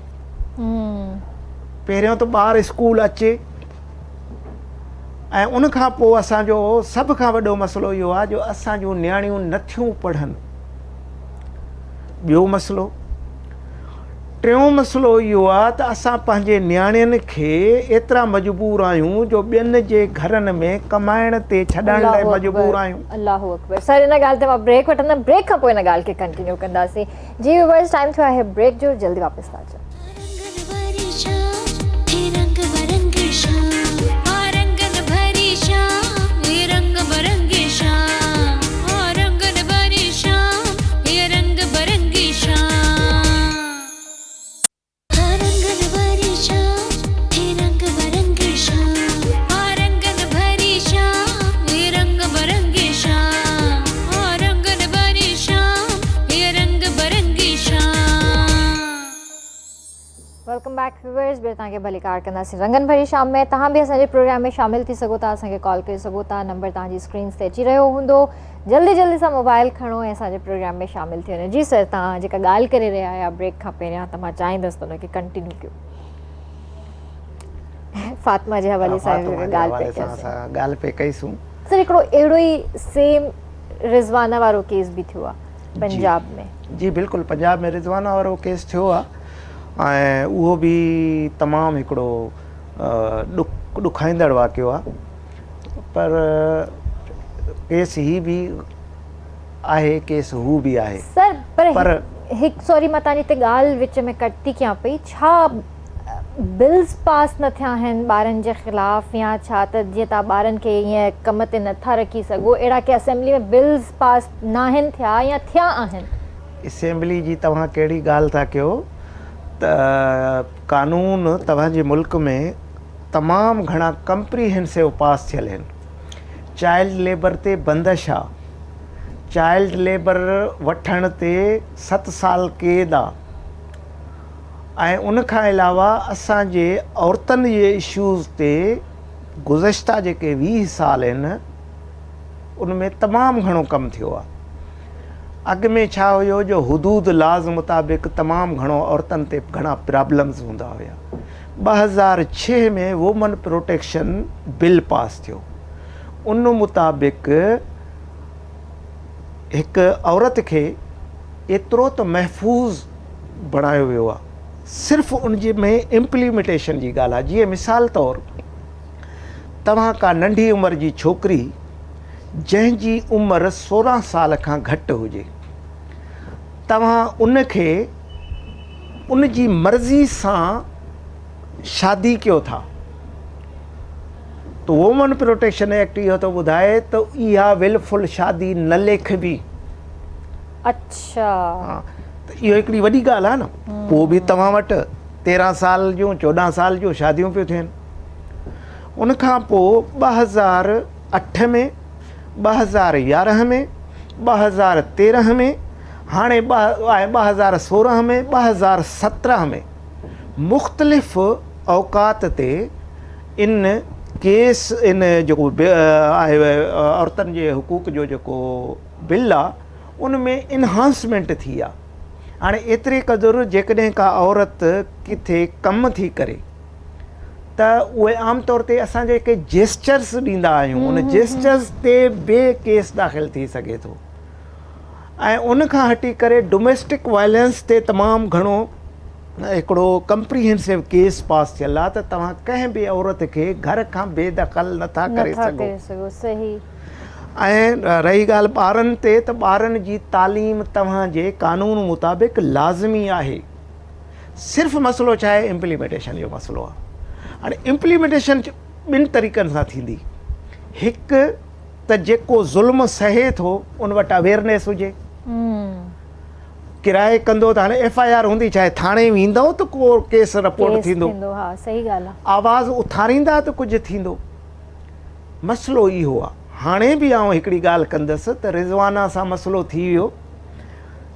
पहिरियों त ॿारु स्कूल अचे, ऐं उनखां पोइ असांजो सभ खां वॾो मसइलो इहो आहे जो असांजूं नियाणियूं नथियूं पढ़नि। ॿियो मसइलो, टियों मसइलो इहो आहे त असां पंहिंजे नियाणियुनि खे एतिरा मजबूर आहियूं जो ॿियनि जे घरनि में कमाइण ते छॾण लाइ मजबूर आहियूं। अल्लाहु अकबर। सर, इन ॻाल्हि ते मां ब्रेक वठंदमि, ब्रेक खां पोइ इन ॻाल्हि खे कंटिन्यू कंदासीं। जी व्यूअर्स, टाइम थियो आहे ब्रेक जो, जल्दी वापसि था अचो। Welcome back viewers. ॿियो तव्हांखे भली कार कंदासीं रंगन भरी शाम में। तव्हां बि असांजे प्रोग्राम में शामिल थी सघो था, असांखे कॉल करे सघो था। नंबर तव्हांजी स्क्रीन ते अची रहियो हूंदो। जल्दी जल्दी सां मोबाइल खणो ऐं असांजे प्रोग्राम में शामिल थी वञो। जी सर, तव्हां जेका ॻाल्हि करे रहिया आहियो ब्रेक खां पहिरियां, त मां चाहींदसि त हुनखे कंटिन्यू कयो। फातिमा जे हवाले सां ॻाल्हि पे कईसूं। सर, हिकिड़ो अहिड़ो ई सेम रिज़वाना वारो केस बि थियो आहे पंजाब में। जी बिल्कुलु, पंजाब में रिज़वाना वारो केस थियो आहे, ऐं उहो बि तमामु हिकिड़ो ॾुखाईंदड़ वाक़ियो आहे। पर केस ही बि आहे, केस हू बि आहे। सर, पर हिकु सॉरी, मां तव्हांजी हिते ॻाल्हि विच में कट थी कयां पई। छा बिल्स पास न थिया आहिनि ॿारनि जे ख़िलाफ़, या छा त जीअं तव्हां ॿारनि खे ईअं कम ते नथा रखी सघो, अहिड़ा के असेंबली में बिल्स पास न आहिनि थिया या थिया आहिनि? असेंबली जी तव्हां कहिड़ी ॻाल्हि था कयो त कानून तव्हांजे मुल्क में तमामु घणा कंप्रीहेंसिव पास थियल आहिनि। चाइल्ड लेबर ते बंदिश आहे, चाइल्ड लेबर वठण ते 7 साल क़ैद आहे, ऐं उनखां अलावा असांजे औरतुनि जे इशूज़ ते गुज़िश्ता जेके 20 साल आहिनि उन में तमामु घणो कमु थियो आहे। अॻु में छा हुयो जो हुदूद लाज़ मुताबिक़ तमामु घणो औरतुनि ते घणा प्रॉब्लम्स हूंदा हुया। 2006 में वुमन प्रोटेक्शन बिल पास थियो। उन मुताबिक़ हिकु औरत खे एतिरो त महफ़ूज़ बणायो वियो आहे। सिर्फ़ु उनजे में इम्प्लीमेंटेशन जी ॻाल्हि आहे। जीअं मिसाल तौरु, तव्हां का नंढी उमिरि जी छोकिरी जंहिंजी उमिरि 16 साल खां घटि हुजे, तव्हां उनखे उनजी मर्ज़ी सां शादी कयो था, तो वुमन प्रोटेक्शन एक्ट इहो थो ॿुधाए त इहा विलफुल शादी न लेखबी। अच्छा, त इहो हिकिड़ी वॾी ॻाल्हि आहे न। पोइ बि तव्हां वटि 13 साल जूं 14 साल जूं शादियूं पियूं थियनि। उनखां पोइ 2008 में, 2011 में, 2013 में, हाणे 2016 में, 2017 में मुख़्तलिफ़ औक़ात ते इन केस इन जेको आहे औरतुनि जे हुकूक जो जेको बिल आहे उन में इन्हांसमेंट थी आहे। हाणे एतिरे क़दुरु जेकॾहिं का औरत किथे कमु थी करे त उहे आम तौर ते असां जेके जेस्चर्स ॾींदा आहियूं उन जेस्चर्स ते ॿिए केस दाख़िल थी सघे थो ऐं उन खां हटी करे डोमेस्टिक वायलेंस ते तमामु घणो हिकिड़ो कंप्रीहेंसिव केस पास थियल आहे त तव्हां कंहिं बि औरत खे घर खां बेदख़ल नथा करे सघो। सही। ऐं रही ॻाल्हि ॿारनि ते त ॿारनि जी तालीम तव्हांजे कानून मुताबिक़ लाज़मी आहे। सिर्फ़ु मसइलो छा आहे, इम्प्लीमेंटेशन जो मसइलो आहे। हाणे इम्प्लीमेंटेशन ॿिनि तरीक़नि सां थींदी। हिकु त जेको ज़ुल्म सहे थो उन वटि अवेयरनेस हुजे, किराए कंदो त हाणे FIR हूंदी, चाहे थाणे वेंदो त को केस रिपोर्ट थींदो, सही ॻाल्हि आहे, आवाज़ उथारींदा त कुझु थींदो। मसइलो इहो आहे। हाणे बि आउं हिकिड़ी ॻाल्हि कंदुसि त रिज़वाना सां मसइलो थी वियो।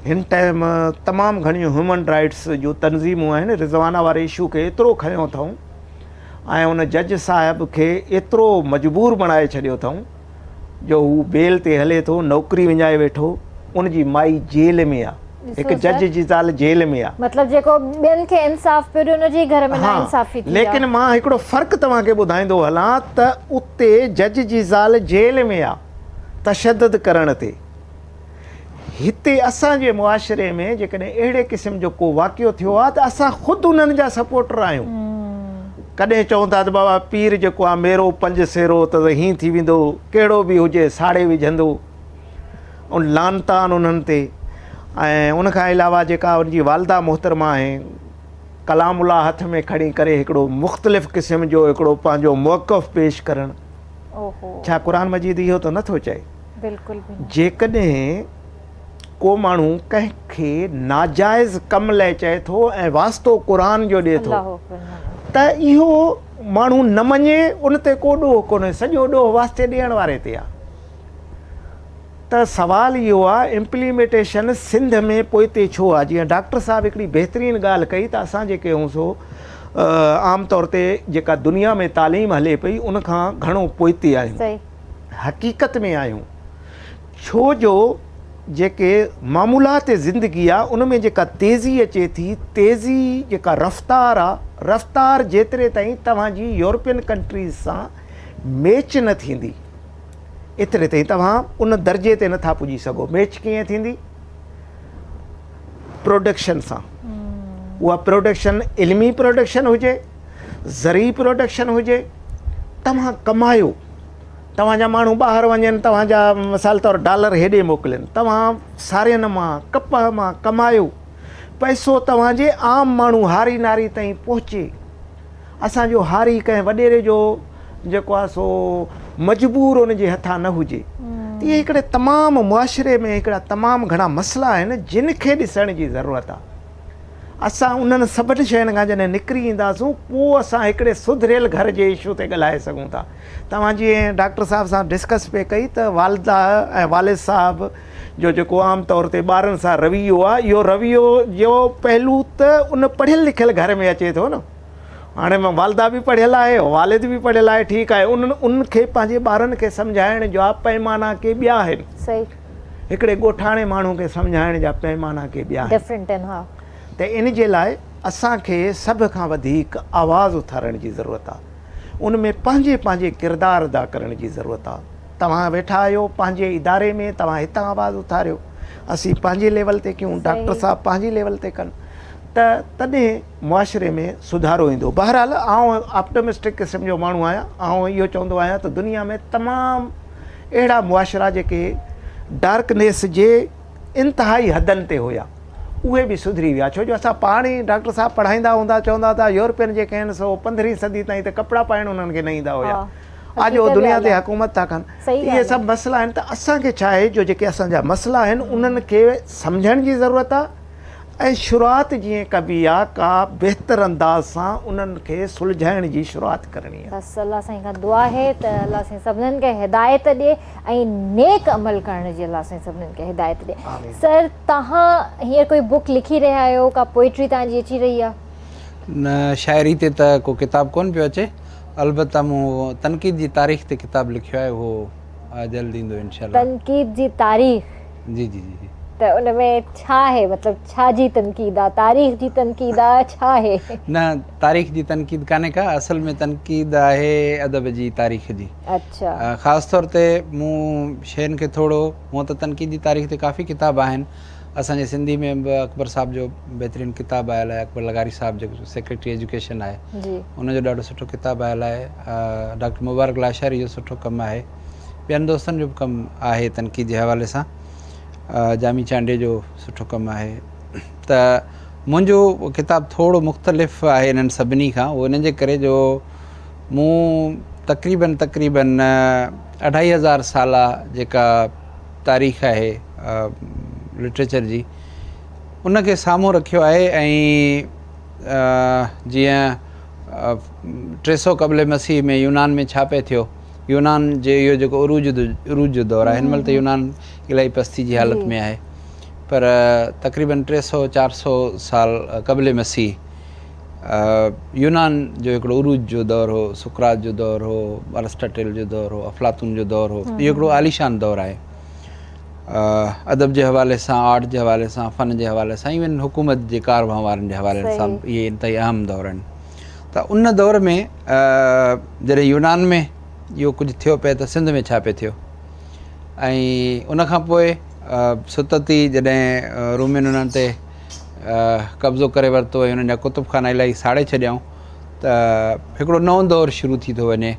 हिन टाइम तमामु घणियूं ह्यूमन राइट्स जूं तनज़ीमूं आहिनि रिज़वाना वारे इशू खे एतिरो खयों अथऊं ऐं उन जज साहिब खे एतिरो मजबूर बणाए छॾियो अथऊं जो हू बेल ते हले थो, नौकिरी विञाए वेठो, उनजी माई जेल में आहे, हिकु जज जी ज़ाल जेल में आहे। मतिलबु जेको ॿियनि खे इंसाफ़ पियो ॾियो उनजे घर में नाइंसाफ़ी थी आहे। लेकिन मां हिकिड़ो फ़र्क़ु तव्हांखे ॿुधाईंदो हलां त उते जज जी ज़ाल जेल में आहे तशदद करण ते। हिते असांजे मुआशिरे में जेकॾहिं अहिड़े क़िस्म जो को वाक़ियो थियो आहे त असां ख़ुदि उन्हनि जा सपोर्टर आहियूं। कॾहिं चऊं था त बाबा पीर जेको आहे मेरो 5 सेरो त हीअं थी वेंदो, कहिड़ो बि हुजे साड़े विझंदो, ऐं लानता आहिनि उन्हनि ते। ऐं उनखां अलावा जेका उनजी वालदा मोहतरमा आहे कलामुल्ला हथ में खणी करे हिकिड़ो मुख़्तलिफ़ क़िस्म जो हिकिड़ो पंहिंजो मौक़फ़ पेश करणु, छा क़ुर मजीद इहो त नथो चए? बिल्कुलु। जेकॾहिं को माण्हू कंहिंखे नाजाइज़ कम लाइ चए थो ऐं वास्तो क़ुर जो ॾिए थो त इहो माण्हू न मञे, उन ते को ॾोह कोन्हे, सॼो ॾोह वास्ते ॾियण वारे ते आहे। त सवाल इहो आहे इम्प्लीमेंटेशन सिंध में पोइते छो आहे? जीअं डॉक्टर साहिबु हिकिड़ी बहितरीनु ॻाल्हि कई त असां जेके आहियूं सो आम तौर ते जेका दुनिया में तालीम हले पई उनखां घणो पोइते आहियूं, हक़ीक़त में आहियूं। छो जो जेके मामूलात ज़िंदगी आहे उन में जेका तेज़ी अचे थी, तेज़ी जेका रफ़्तार आहे, रफ़्तार जेतिरे ताईं तव्हांजी यूरोपियन कंट्रीज़ सां मैच न थींदी एतिरे ताईं तव्हां उन दर्जे ते नथा पुॼी सघो। मैच कीअं थींदी? प्रोडक्शन सां। उहा प्रोडक्शन इल्मी प्रोडक्शन हुजे, ज़री प्रोडक्शन हुजे, तव्हां कमायो, तव्हांजा माण्हू ॿाहिरि वञनि, तव्हांजा मिसाल तौरु डॉलर हेॾे मोकिलनि, तव्हां सारियनि मां कप मां कमायो, पैसो तव्हांजे आम माण्हू हारी नारी ताईं पहुचे। असांजो हारी कंहिं वॾेरे जो जेको आहे सो मजबूर उनजे हथां न हुजे। इहे हिकिड़े तमामु मुआशिरे में हिकिड़ा तमामु घणा मसइला आहिनि जिन खे ॾिसण जी ज़रूरत आहे। असां उन्हनि सभिनी शयुनि खां जॾहिं निकिरी ईंदासूं पोइ असां हिकिड़े सुधरियल घर जे इशू ते ॻाल्हाए सघूं था। तव्हां जीअं डॉक्टर साहिब सां डिस्कस पे कई त वालदा ऐं वालिद साहिब जो जेको आम तौर ते ॿारनि सां रवैयो आहे, इहो रवैयो जो पहलू त उन पढ़ियल लिखियल घर में अचे थो न। हाणे मां वालदा बि पढ़ियल आहे, वालिद बि पढ़ियल आहे, ठीकु आहे, उनखे पंहिंजे ॿारनि खे सम्झाइण जा पैमाना के ॿिया आहिनि। सही। हिकिड़े ॻोठाणे माण्हू खे सम्झाइण जा पैमाना के ॿिया आहिनि। त इन जे लाइ असांखे सभ खां वधीक आवाज़ उथारण जी ज़रूरत आहे। उन में पंहिंजे पंहिंजे किरदारु अदा करण जी ज़रूरत आहे। तव्हां वेठा आहियो पंहिंजे इदारे में, तव्हां हितां आवाज़ उथारियो, असीं पंहिंजे लेवल ते कयूं, डॉक्टर साहिबु पंहिंजे लेवल ते कनि, त तॾहिं मुआशिरे में सुधारो ईंदो। बहरहाल आउं ऑप्टिमिस्टिक क़िस्म जो माण्हू आहियां। आउं इहो चवंदो आहियां त दुनिया में तमामु अहिड़ा मुआशिरा जेके डार्कनेस जे इंतिहाई हदनि ते हुया उहे बि सुधरी विया। छो जो असां पाण ई डॉक्टर साहिबु पढ़ाईंदा हूंदा, चवंदा हुआ यूरोपियन जेके आहिनि सो 15वीं सदी ताईं त कपिड़ा पाइण उन्हनि खे न ईंदा हुया, अॼु उहो दुनिया ते हुकूमत था कनि। इहे सभु मसइला आहिनि। त असांखे छा आहे जो जेके असांजा मसइला आहिनि उन्हनि खे सम्झण जी ज़रूरत आहे ऐं शुरूआति जीअं कबी आहे का बहितर अंदाज़ सां उन्हनि खे सुलझाइण जी शुरूआति करणी आहे। बसि अलाह साईं खां दुआ आहे त अलाह साईं सभिनीनि खे हिदायत ॾिए ऐं नेक अमल करण जी अलाह साईं सभिनीनि खे हिदायत ॾिए। आमीन। सर तव्हां हींअर कोई बुक लिखी रहिया आहियो, का पोइट्री तव्हांजी अची रही आहे? न शाइरी ते त को किताबु कोन पियो अचे, अलबत्ता मूं तनक़ीद जी तारीख़ ते किताबु लिखियो आहे, उहो जल्द ईंदो इंशाअल्लाह। तनक़ीद जी तारीख़? जी जी जी। त उन में छा आहे, मतिलबु छा जी तनक़ीद आहे, तारीख़ जी तनक़ीद आहे, छा आहे? न तारीख़ जी तनक़ीद कान्हे का, असल में तनक़ीद आहे अदब जी तारीख़ जी। अच्छा। ख़ासि तौर ते मूं शयुनि खे थोरो, हूअं त तनक़ीद जी तारीख़ ते काफ़ी किताब आहिनि, असांजे सिंधी में बि अकबर साहब जो बहितरीनु किताबु आयल आहे, अकबर लगारी साहब जेको सेक्रेटरी एजुकेशन आहे उनजो ॾाढो सुठो किताबु आयल आहे। डॉक्टर मुबारक लाशारी जो सुठो कमु आहे, ॿियनि दोस्तनि जो बि कमु आहे तनक़ीद जे हवाले सां, जामी चांडे जो सुठो कमु आहे। त मुंहिंजो किताबु थोरो मुख़्तलिफ़ आहे इन्हनि सभिनी खां, उहो इन जे करे जो मूं तक़रीबन 2500 साल जेका तारीख़ आहे लिटरेचर जी उनखे साम्हूं रखियो आहे। ऐं जीअं 300 क़ब्ल मसीह में यूनान में छा पियो थियो, यूनान जे इहो जेको उरूज जो दौरु आहे, हिन महिल त यूनान इलाही पस्ती जी हालत में आहे, पर तक़रीबन 300-400 साल क़ब्ल मसीह यूनान जो हिकिड़ो उरूज जो दौरु हो, सुकरात जो दौरु हो, अरिस्टोटल जो दौरु हो, अफलातून जो दौरु हो। इहो हिकिड़ो आलीशान दौरु आहे अदब जे हवाले सां, आर्ट जे हवाले सां, फ़न जे हवाले सां, इवन हुकूमत जे कारवां वारनि जे हवाले सां इहे इंतहाई अहम दौर आहिनि। त उन दौर में जॾहिं यूनान में इहो कुझु थियो पिए त सिंध में छा पियो थियो, ऐं उनखां पोइ सुतती जॾहिं रोमियुनि उन्हनि ते कब्ज़ो करे वरितो ऐं उन्हनि जा कुतुबखाना इलाही साड़े छॾियऊं, त हिकिड़ो नओं दौरु शुरू थी थो वञे।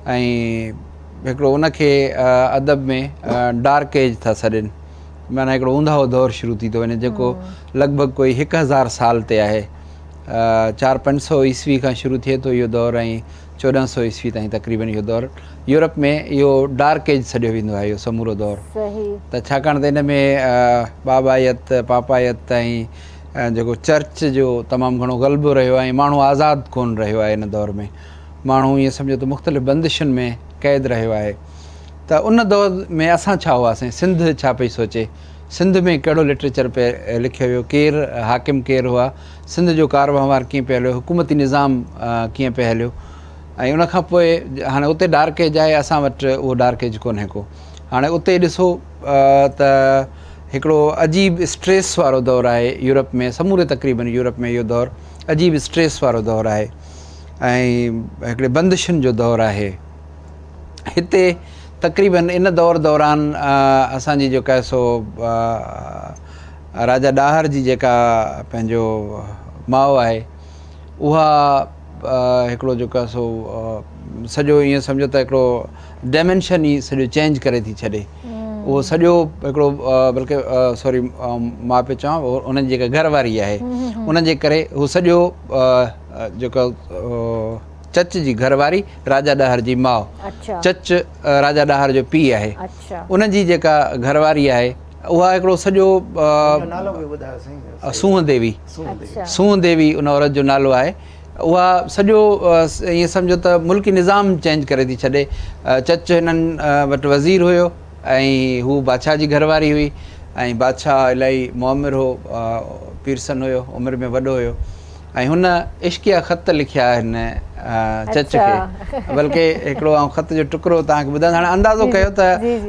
ऐं हिकिड़ो उनखे अदब में डार्क एज था सॾनि, माना हिकिड़ो ऊंधाओ दौरु शुरू थी थो वञे जेको लॻभॻि कोई 1000 साल ते आहे। 400-500 ईस्वी खां शुरू थिए थो इहो दौरु ऐं 1400 ईस्वी ताईं तक़रीबन इहो दौरु यूरोप में इहो डार्क एज सॾियो वेंदो आहे, इहो समूरो दौरु। त छाकाणि त हिन में बाबायत, पापायत ऐं जेको चर्च जो तमामु घणो ग़लबो रहियो आहे ऐं माण्हू आज़ादु कोन रहियो आहे। इन दौर में माण्हू ईअं सम्झो त मुख़्तलिफ़ बंदिशुनि में क़ैद रहियो आहे। त उन दौर में असां छा हुआसीं, सिंध छा पई सोचे, सिंध में कहिड़ो लिटरेचर पे लिखियो वियो, केरु हाकिम केरु हुआ, सिंध जो कारवांवार कीअं पियो हलियो, हुकूमती निज़ाम कीअं पियो हलियो। ऐं उनखां पोइ हाणे उते डार्क एज आहे, असां वटि उहो डार्क एज कोन्हे को। हाणे उते ॾिसो त हिकिड़ो अजीब स्ट्रेस वारो दौरु आहे यूरोप में, समूरे तक़रीबन यूरोप में इहो दौरु अजीब स्ट्रेस वारो दौरु आहे ऐं हिकिड़े बंदिशुनि जो दौरु आहे। हिते तक़रीबन इन दौर दौरान असांजी जेका आहे सो राजा ॾाहर जी जेका पंहिंजो माउ आहे उहा हिकिड़ो जेको आहे सो सॼो ईअं सम्झो त हिकिड़ो डायमेंशन ई सॼो चेंज करे थी छॾे। उहो सॼो हिकिड़ो बल्कि सॉरी मां पियो चवां उन्हनि जेका घरवारी आहे उन जे करे हू सॼो जेको चच जी घरवारी राजा ॾाहर जी माउ, चच राजा ॾाहर जो पीउ आहे, उनजी जेका घरवारी आहे उहा हिकिड़ो सॼो सूंह देवी, सूंह देवी उन औरत जो नालो आहे। उहा सॼो ईअं सम्झो त मुल्की निज़ाम चेंज करे थी छॾे। चच हिननि वटि वज़ीर हुयो ऐं हू बादशाह जी घरवारी हुई ऐं बादशाह इलाही मुअमिर हो, पीरसन हुयो, उमिरि में वॾो हुयो ऐं हुन इश्किया ख़त लिखिया आहिनि चच खे, बल्कि हिकिड़ो आउं ख़त जो टुकड़ो तव्हांखे ॿुधायां। हाणे अंदाज़ो कयो त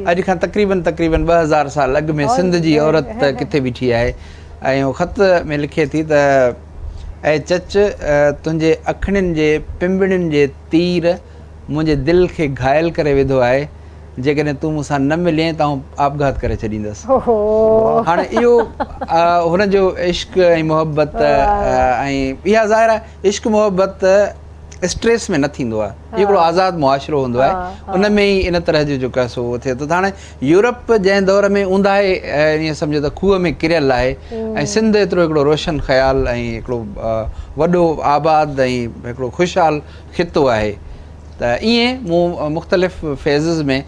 अॼु खां तक़रीबन 2000 साल अॻु में सिंध जी औरत किथे बीठी आहे ऐं उहो ख़त में लिखे थी त ऐं चच तुंहिंजे अखियुनि जे पिंबड़ियुनि जे तीर मुंहिंजे दिलि खे घायल करे विधो आहे, जेकॾहिं तूं मूंसां न मिले त आउं आपघात करे छॾींदसि। हाणे इहो हुनजो इश्क ऐं मुहबत ऐं इहा ज़ाहिर आहे इश्क मुहबत स्ट्रेस में न थींदो आहे, इहो हिकिड़ो आज़ादु मुआशिरो हूंदो आहे, उन में ई इन तरह जो जेको आहे सो उहो थिए थो। त हाणे यूरोप जंहिं दौर में ऊंदाहे ईअं सम्झो त खूह में किरियल आहे ऐं सिंध एतिरो हिकिड़ो रोशन ख़्याल ऐं हिकिड़ो वॾो आबाद ऐं हिकिड़ो ख़ुशहाल ख़ितो आहे। त ईअं मूं मुख़्तलिफ़ फेज़िस में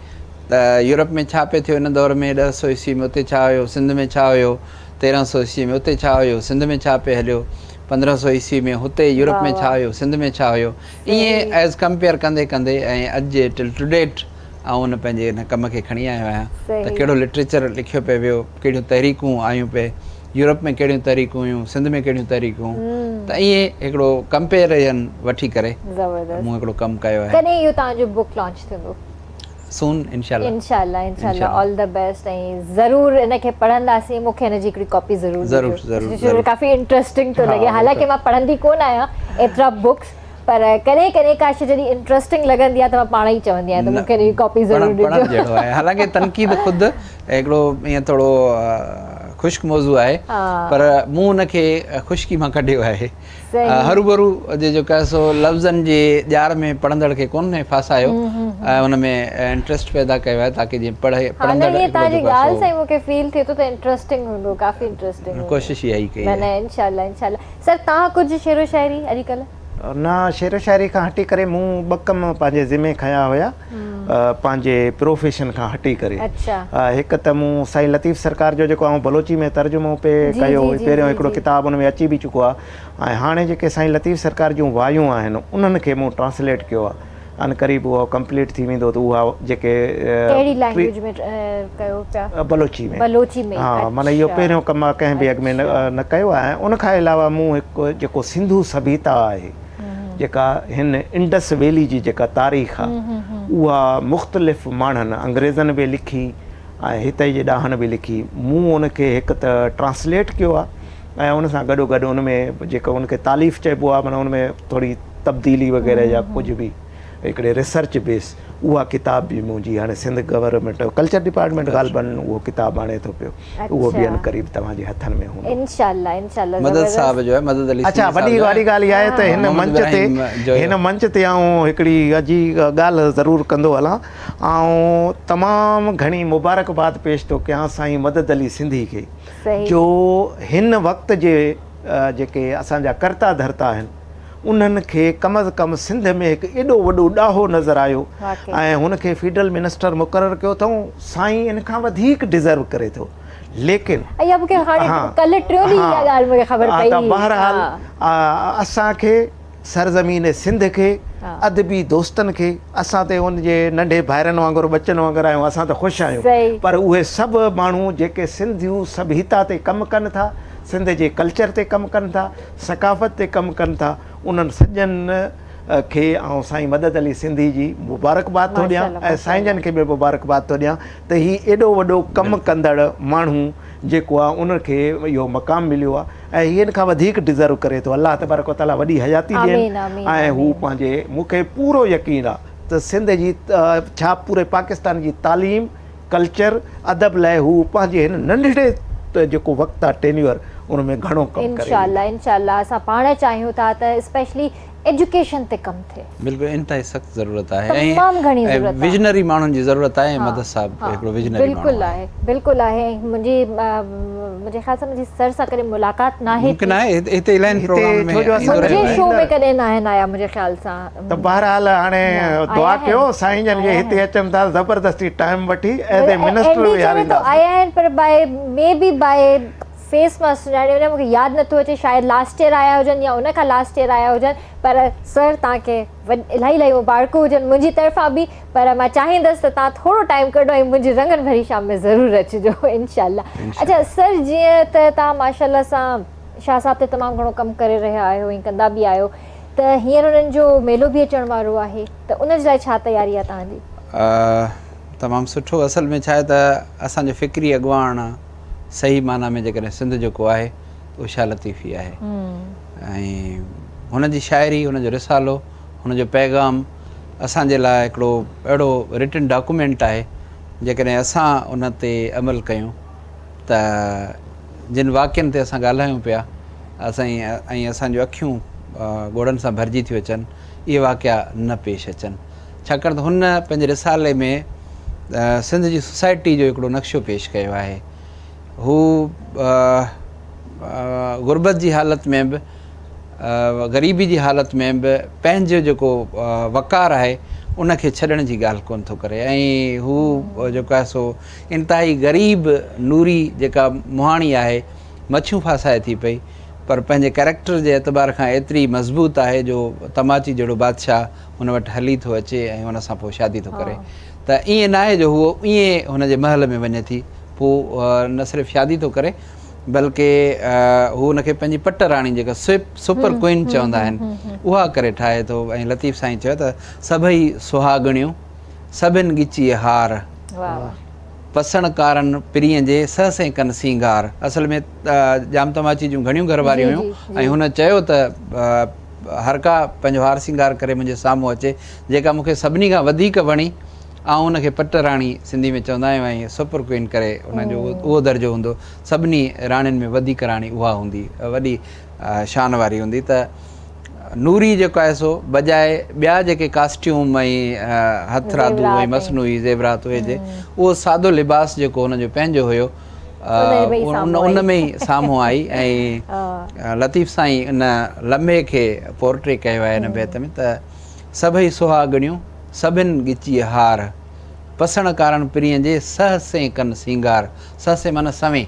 त यूरोप में छा पियो थियो इन दौर में 100 ईस्वी में उते छा हुयो, सिंध में छा हुयो, 1300 ईस्वी में उते छा हुयो, सिंध में छा पे हलियो, 1500 ईस्वी में हुते यूरोप में छा हुयो, सिंध में छा हुयो, ईअं एज़ कंपेयर कंदे कंदे ऐं अॼु जे टिल टू डेट ऐं उन पंहिंजे हिन कम खे खणी आयो आहियां त कहिड़ो लिटरेचर लिखियो पियो वियो, कहिड़ियूं तहरीकूं आयूं पे, यूरोप में कहिड़ियूं तहरीकूं हुयूं, सिंध में कहिड़ियूं तहरीकूं, त ईअं हिकिड़ो कंपेरिजन वठी करे मूं हिकिड़ो कमु कयो आहे। कॾहिं इहो तव्हांजो बुक लॉन्च थींदो? सून इंशाल्लाह। इंशाल्लाह ऑल द बेस्ट ऐं ज़रूर इनखे पढ़ंदासीं। मूंखे हिनजी हिकिड़ी कॉपी ज़रूर काफ़ी इंट्रस्टिंग थो लॻे, हालांकि मां पढ़ंदी कोन आहियां एतिरा बुक्स, पर कॾहिं कॾहिं का शइ जॾहिं इंट्रस्टिंग लॻंदी आहे त मां पाण ई चवंदी आहियां त मूंखे हिनजी कॉपी ज़रूर ॾिजो। हालांकि तनक़ीद ख़ुदि हिकिड़ो ईअं थोरो ख़ुश्क मौज़ू आहे, पर मूं हुनखे ख़ुश्की मां कढियो आहे। हरूभरू जेको आहे सो लफ़्ज़नि जे ॼार में पढ़ंदड़ खे कोन फासायो ऐं हुन में इंट्रस्ट पैदा कयो आहे ताकी जीअं पढ़ंदड़ तव्हांजी ॻाल्हि सां मूंखे फील थिए थो त इंट्रस्टिंग हूंदो, काफ़ी इंट्रस्टिंग। कोशिशि इहा ई कई आहे। इंशाल्लाह। सर तव्हां कुझु शेरो शाइरी अॼुकल्ह? न, शेरो शाइरी खां हटी करे मूं 2 कम पंहिंजे ज़िमे खयां हुया पंहिंजे प्रोफेशन खां हटी करे। हिकु त मूं साईं लतीफ़ सरकार जो जेको आउं बलोची में तर्जुमो पे कयो, पहिरियों हिकिड़ो किताबु हुन में अची बि चुको आहे, ऐं हाणे जेके साईं लतीफ़ सरकार जूं वायूं आहिनि उन्हनि खे मूं ट्रांसलेट कयो आहे। अन क़रीब उहो कंप्लीट थी वेंदो त उहा जेके बलोची में हा, माना इहो पहिरियों कमु आहे, कंहिं बि अॻ में न कयो आहे। उनखां अलावा मूं हिकु जेको सिंधू सभ्यता आहे, जेका हिन इंडस वैली जी जेका तारीख़ आहे, उहा मुख़्तलिफ़ माण्हुनि अंग्रेज़नि बि लिखी ऐं हिते जे ॾाहनि बि लिखी, मूं उनखे हिकु त ट्रांसलेट कयो आहे ऐं उन सां गॾोगॾु उन में जेको उनखे तालीफ़ चइबो आहे, माना उन में थोरी तब्दीली वग़ैरह या कुझु बि हिकिड़े रिसर्च बेस, उहा किताब बि मुंहिंजी हाणे सिंध गवर्नमेंट कल्चर डिपार्टमेंट ग़ालिबन उहो किताब आणे थो पियो, उहो बि क़रीब तव्हांजे हथनि में हूंदो इंशाल्लाह। मदद साहब जो आहे, मदद अली। अच्छा, वॾी ॻाल्हि इहा आहे त हिन मंच ते आऊं हिकिड़ी अजी ॻाल्हि ज़रूरु कंदो हलां, ऐं तमामु घणी मुबारकबाद पेश थो कयां साईं मदद अली सिंधी खे, जो हिन वक़्त जे जेके असांजा कर्ता धर्ता आहिनि उन्हनि खे कम अज़ कम सिंध में हिकु एॾो वॾो ॾाहो नज़र आयो ऐं हुनखे फेडरल मिनिस्टर मुक़ररु कयो अथऊं। साईं इन खां वधीक डिज़र्व करे थो, लेकिन बहरहाल असांखे सरज़मीन सिंध खे, अदबी दोस्तनि खे, असां त उनजे नंढे भाइरनि वांगुरु बचनि वांगुरु आहियूं, असां त ख़ुशि आहियूं, पर उहे सभु माण्हू जेके सिंधियूं सभ्यता ते कमु कनि था, सिंध जे कल्चर ते कमु कनि था, सकाफ़त ते कमु कनि था, उन्हनि सॼनि खे ऐं साईं मदद अली सिंधी जी मुबारकबाद थो ॾियां ऐं साईं जन खे बि मुबारकबाद थो ॾियां त हीउ एॾो वॾो कमु कंदड़ माण्हू जेको आहे उनखे इहो मक़ाम मिलियो आहे ऐं हीअ खां वधीक डिज़र्व करे थो। अलाह तबारक व तआला वॾी हयाती ॾियनि ऐं हू पंहिंजे, मूंखे पूरो यकीन आहे त सिंध जी छा पूरे पाकिस्तान जी तालीम, कल्चर, अदब लाइ हू पंहिंजे हिन नंढड़े जेको वक़्तु आहे टेन्यूअर उन में घणो कमु करे। इंशाल्लाह असां पाण चाहियूं था त स्पेशली एजुकेशन ते कमु थिए। बिल्कुलु इंतहाई सख़्त ज़रूरत आहे ऐं विजनरी माण्हुनि जी ज़रूरत आहे। मदद साहब हिकिड़ो विजनरी बिल्कुलु आहे, बिल्कुलु आहे। मुंहिंजे ख़्याल सां मुंहिंजी सर सां कॾहिं मुलाक़ात न आहे, मुमकिन आहे हिते इलाही प्रोग्राम में मुंहिंजे शो में कॾहिं न आया मुंहिंजे ख़्याल सां। त बहरहाल हाणे दुआ कयो साईं जन जे हिते अचनि था, ज़बरदस्ती टाइम वठी एज़ ए मिनिस्टर विहारींदा आया आहिनि, पर बाय मे बी बाय फेस मां सुञाणे वञा, मूंखे यादि नथो अचे, शायदि लास्ट ईयर आया हुजनि या उनखां लास्ट ईयर आया हुजनि, पर सर तव्हांखे इलाही इलाही मुबारकूं हुजनि मुंहिंजी तरफ़ां बि। पर मां चाहींदसि त तव्हां थोरो टाइम कढो ऐं मुंहिंजी रंगनि भरी शाम में ज़रूरु अचिजो इंशाल्लाह। अच्छा सर, जीअं त तव्हां माशाल्लाह सां शाह साहब ते तमामु घणो कमु करे रहिया आहियो ऐं कंदा बि आहियो, त हींअर उन्हनि जो मेलो बि अचण वारो आहे, त उन जे लाइ छा तयारी आहे तव्हांजी? तमामु सुठो। असल में छा आहे त असांजो फ़िक्री अॻुवान सही माना में जेकॾहिं सिंध जेको आहे उहो शाह लतीफ़ी आहे ऐं हुनजी शाइरी, हुनजो रिसालो, हुनजो पैगाम असांजे लाइ हिकिड़ो अहिड़ो रिटन डॉक्यूमेंट आहे, जेकॾहिं असां उन ते अमल कयूं त जिन वाक्यनि ते असां ॻाल्हायूं पिया ऐं असांजूं अखियूं ॻोड़नि सां भरिजी थियूं अचनि, इहे वाक़िया न पेश अचनि, छाकाणि त हुन पंहिंजे रिसाले में सिंध जी सोसाइटी जो हिकिड़ो नक्शो पेश कयो आहे। हू गुरबत जी हालति में बि, ग़रीबी जी हालति में बि पंहिंजो जेको वक़ार आहे उनखे छॾण जी ॻाल्हि कोन थो करे ऐं हू जेको आहे सो इंतिहाई ग़रीब नूरी जेका मुहाणी आहे मच्छियूं फासाए थी पई, पर पंहिंजे कैरेक्टर जे एतबार खां एतिरी मज़बूत आहे जो तमाची जहिड़ो बादशाह हुन वटि हली थो अचे ऐं हुन सां पोइ शादी थो करे। त ईअं न आहे जो उहो ईअं हुन जे महल में वञे थी, पोइ न सिर्फ़ु शादी थो करे बल्कि हू हुनखे पंहिंजी पट राणी जेका सुपर क्वीन चवंदा आहिनि उहा करे ठाहे थो। ऐं लतीफ़ साईं चयो त सभई सुहागणियूं सभिनि ॻिची हार, पसण कारनि प्रिय जे सहसे कनि सींगार। असल में जाम तमाची जूं घणियूं घरवारियूं हुयूं ऐं हुन चयो त हर का पंहिंजो हार सींगार करे मुंहिंजे साम्हूं अचे, जेका मूंखे सभिनी खां वधीक वणी ऐं हुनखे पट राणी सिंधी में चवंदा आहियूं ऐं सुपर क्वीन करे हुनजो उहो दर्जो हूंदो। सभिनी राणियुनि में वधीक राणी उहा हूंदी, वॾी शान वारी हूंदी। त नूरी जेको आहे सो बजाए ॿिया जेके कास्ट्यूम ऐं हथरादू ऐं मसनूई ज़ेवरात हुजे, उहो सादो लिबास जेको हुनजो पंहिंजो हुयो उन में ई साम्हूं आई। ऐं लतीफ़ साईं इन लम्हे खे पोर्ट्रे कयो आहे हिन बैत में त सभई सुहागणियूं सभिनि ॻिची हार, पसण कारण प्रिय जे सहसे कनि सींगार। सहसे माना सवें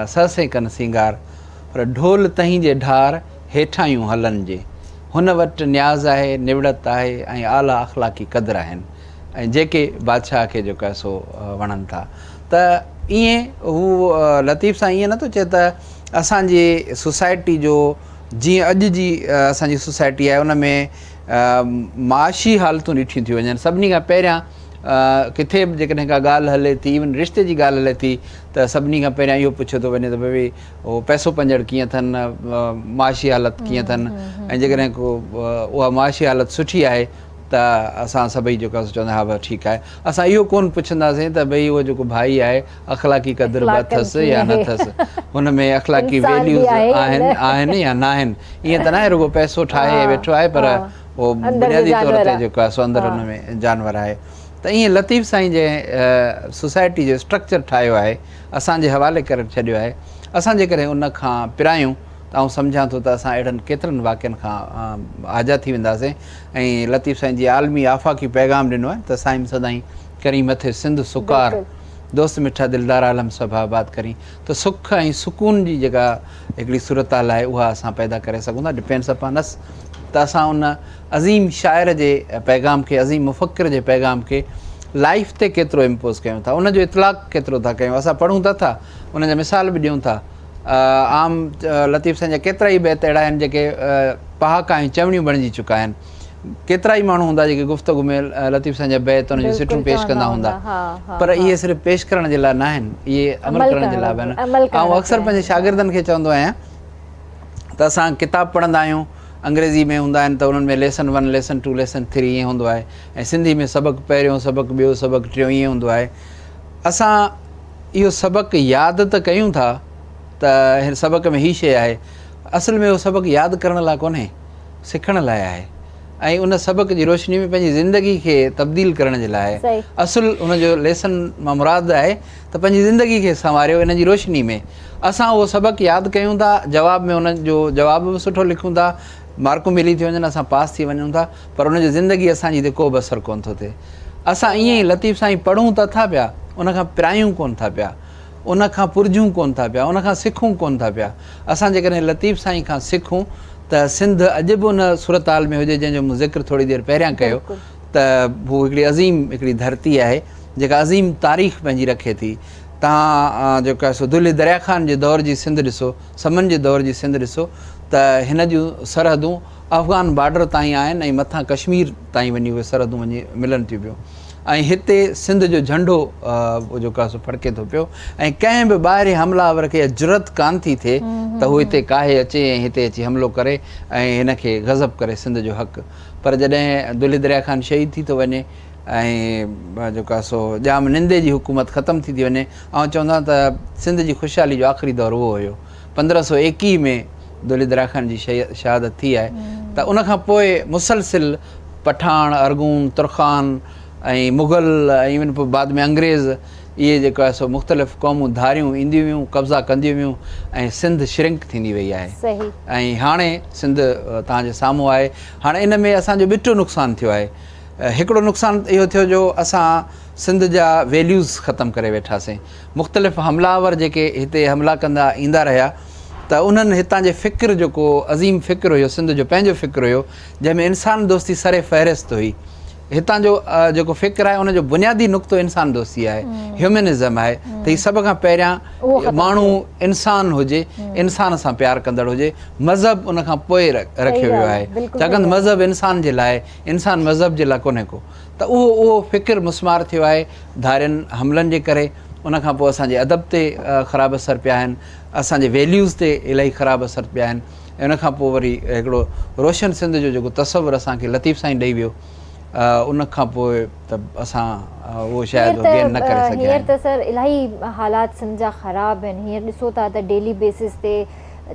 सहसे कनि सींगार, पर ढोल तहीं जे ढार हेठायूं हलनि जे, हुन वटि न्याज़ आहे, निवड़त आहे ऐं आला अख़लाक़ी क़दुरु आहिनि ऐं जेके बादशाह खे जेको आहे सो वणनि था। त ईअं हू लतीफ़ सां ईअं नथो चए त असांजी सोसाइटी जो जीअं अॼु जी असांजी सोसाइटी आहे उन में माशी हालतूं ॾिठियूं थी वञनि। सभिनी खां पहिरियां किथे बि जेकॾहिं का ॻाल्हि हले थी, इवन रिश्ते जी ॻाल्हि हले थी त सभिनी खां पहिरियां इहो पुछियो थो वञे त भई उहो पैसो पंजड़ कीअं अथनि, माशी हालत कीअं अथनि, ऐं जेकॾहिं को उहा माशी हालत सुठी आहे त असां सभई जेको आहे चवंदा हा बसि ठीकु आहे। असां इहो कोन पुछंदासीं त भई उहो जेको भाई आहे अख़लाक़ी क़दुरु अथसि या न अथसि, हुन में अख़लाक़ी वैल्यूज़ आहिनि या न आहिनि। ईअं त न आहे रुगो पैसो ठाहे वेठो आहे, पर उहो बुनियादी तौर ते जेको आहे सो अंदरि हुन में जानवर आहे। त ईअं लतीफ़ साईं जे सोसाइटी जो स्ट्रक्चर ठाहियो आहे, असांजे हवाले करे छॾियो आहे। असां जेकॾहिं उन खां पिरायूं त आउं सम्झां थो त असां अहिड़नि केतिरनि वाक्यनि खां आज़ाद थी वेंदासीं। ऐं लतीफ़ साईं जी आलमी आफ़ाक़ी पैगाम ॾिनो आहे त साईं सदाईं करी मथे सिंध सुकार, दोस्त मिठा दिलदार आलम सभा आबाद करी। त सुख ऐं सुकून जी जेका हिकिड़ी सूरत हाल आहे उहा असां पैदा करे सघूं था, डिपेंड्स अपॉन अस। त असां उन अज़ीम शाइर जे पैगाम खे, अज़ीम मुफ़क्किर जे पैगाम खे लाइफ ते केतिरो इम्पोज़ कयूं था, उनजो इतलाक़ केतिरो था कयूं। असां पढ़ूं था, उनजा मिसाल बि ॾियूं था। आम लतीफ़ साईं जा केतिरा ई बैत अहिड़ा आहिनि जेके पहाका ऐं चवणियूं बणिजी चुका आहिनि। केतिरा ई माण्हू हूंदा जेके गुफ़्तगू में लतीफ़ साईं जा बैत उनजूं सिटूं पेश कंदा हूंदा, पर इहे सिर्फ़ु पेश करण जे लाइ न आहिनि, इहे अमल करण जे लाइ बि आहिनि। ऐं अक्सर पंहिंजे शागिर्दनि खे चवंदो आहियां त असां किताब पढ़ंदा आहियूं, अंग्रेज़ी में हूंदा आहिनि त उन्हनि में लेसन 1, लेसन 2, लेसन 3 ईअं हूंदो आहे, ऐं सिंधी में सबक़ु पहिरियों, सबक़ु ॿियो, सबक़ु टियों ईअं हूंदो आहे। असां इहो सबक़ु यादि त कयूं था त हिन सबक़ में हीअ शइ आहे, असल में उहो सबक़ु यादि करण लाइ कोन्हे, सिखण लाइ आहे। ऐं उन सबक़ जी रोशनी में पंहिंजी ज़िंदगी खे तब्दील करण जे लाइ आहे। असुलु हुनजो लेसन मां मुराद आहे त पंहिंजी ज़िंदगी खे संवारियो इन जी रोशनी में। असां उहो सबक़ु यादि कयूं था, जवाब में उन्हनि जो जवाब बि सुठो लिखूं था, मार्कूं मिली थी वञनि, असां पास थी वञूं था, पर उनजी ज़िंदगी असांजी ते को बि असरु कोन थो थिए। असां ईअं ई लतीफ़ साईं पढ़ूं त था पिया, उनखां पिरायूं कोन था पिया, उनखां पुरजूं कोन था पिया, उनखां सिखूं कोन था पिया। असां जेकॾहिं लतीफ़ साईं खां सिखूं त सिंध अॼु बि उन सूरत हाल में हुजे जंहिंजो मूं ज़िक्र थोरी देरि पहिरियां कयो, त हू हिकिड़ी अज़ीम हिकिड़ी धरती आहे जेका अज़ीम तारीख़ पंहिंजी रखे थी। तव्हां जेको आहे सो दुल दरिया ख़ान जे दौर जी सिंध ॾिसो, समन जे दौर जी सिंध ॾिसो त हिन जूं सरहदूं अफ़गान बॉर्डर ताईं आहिनि ऐं मथां कश्मीर ताईं वञी उहे सरहदूं वञी मिलनि थियूं पियूं। ऐं हिते सिंध जो झंडो जेको आहे सो फड़के थो पियो, ऐं कंहिं बि ॿाहिरि हमलावर खे जुरत कान थी थिए त हू हिते काहे अचे ऐं हिते अची हमिलो करे ऐं हिन खे गज़ब करे सिंध जो हक़ु। पर जॾहिं दुल दरिया ख़ान शहीद थी थो वञे ऐं जेको आहे सो जाम निंदे जी हुकूमत ख़तमु थी वञे, ऐं चवंदा त सिंध जी ख़ुशहाली जो आख़िरी दौरु उहो हुयो। 1521 में दुल दरिया ख़ान जी शहादत थी आहे। त उनखां पोइ मुसलसिल पठान, अरगून, तुर्खान ऐं मुग़ल ऐं इवन पोइ बाद में अंग्रेज़, इहे जेको आहे सो मुख़्तलिफ़ क़ौमूं धारियूं ईंदियूं हुयूं, कब्ज़ा कंदियूं हुयूं ऐं सिंध श्रिंक थींदी वई आहे। ऐं हाणे सिंध तव्हांजे साम्हूं आहे। हाणे इन में असांजो ॿिटो नुक़सानु थियो आहे। हिकिड़ो नुक़सानु इहो थियो जो असां सिंध जा वैल्यूज़ ख़तमु करे वेठासीं। मुख़्तलिफ़ हमलावर जेके हिते हमला कंदा ईंदा रहिया त उन्हनि हितां जे फ़िक्र जेको अज़ीम फ़िक्र हुयो, सिंध जो पंहिंजो फ़िक्र हुयो जंहिंमें इंसान दोस्ती सरे फ़हिरिस्त हुई। हितां जो जेको फ़िक्र आहे उनजो बुनियादी नुक़्तो इंसान दोस्ती आहे, ह्यूमनिज़म आहे त हीअ सभ खां पहिरियां माण्हू इंसान हुजे, इंसान सां प्यारु कंदड़ हुजे, मज़हब उन खां पोइ रखियो वियो आहे, छाकाणि मज़हब इंसान जे लाइ, इंसान मज़हब जे लाइ कोन्हे को। त उहो फ़िक्र मुस्मार थियो आहे धारियुनि हमलनि जे करे। उन खां पोइ असांजे अदब ते ख़राबु असर पिया आहिनि, असांजे वैल्यूज़ ते इलाही ख़राबु असर पिया आहिनि। ऐं उन खां पोइ वरी हिकिड़ो रोशन सिंध जो जेको तसवुरु असांखे लतीफ़ साईं ॾेई वियो, उन खां पोइ त असां उहो शायदि गेन न करे सघिया। हींअर त सर इलाही हालात सिंध जा ख़राबु आहिनि। हींअर ॾिसो था त डेली बेसिस ते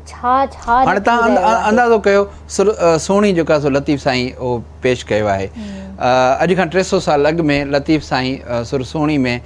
छा छा हाणे तव्हां अंदाज़ो कयो सोणी जेको आहे सो लतीफ़ साईं उहो पेश कयो आहे। अॼु खां 300 साल अॻु में लतीफ़ साईं सुरसोणी में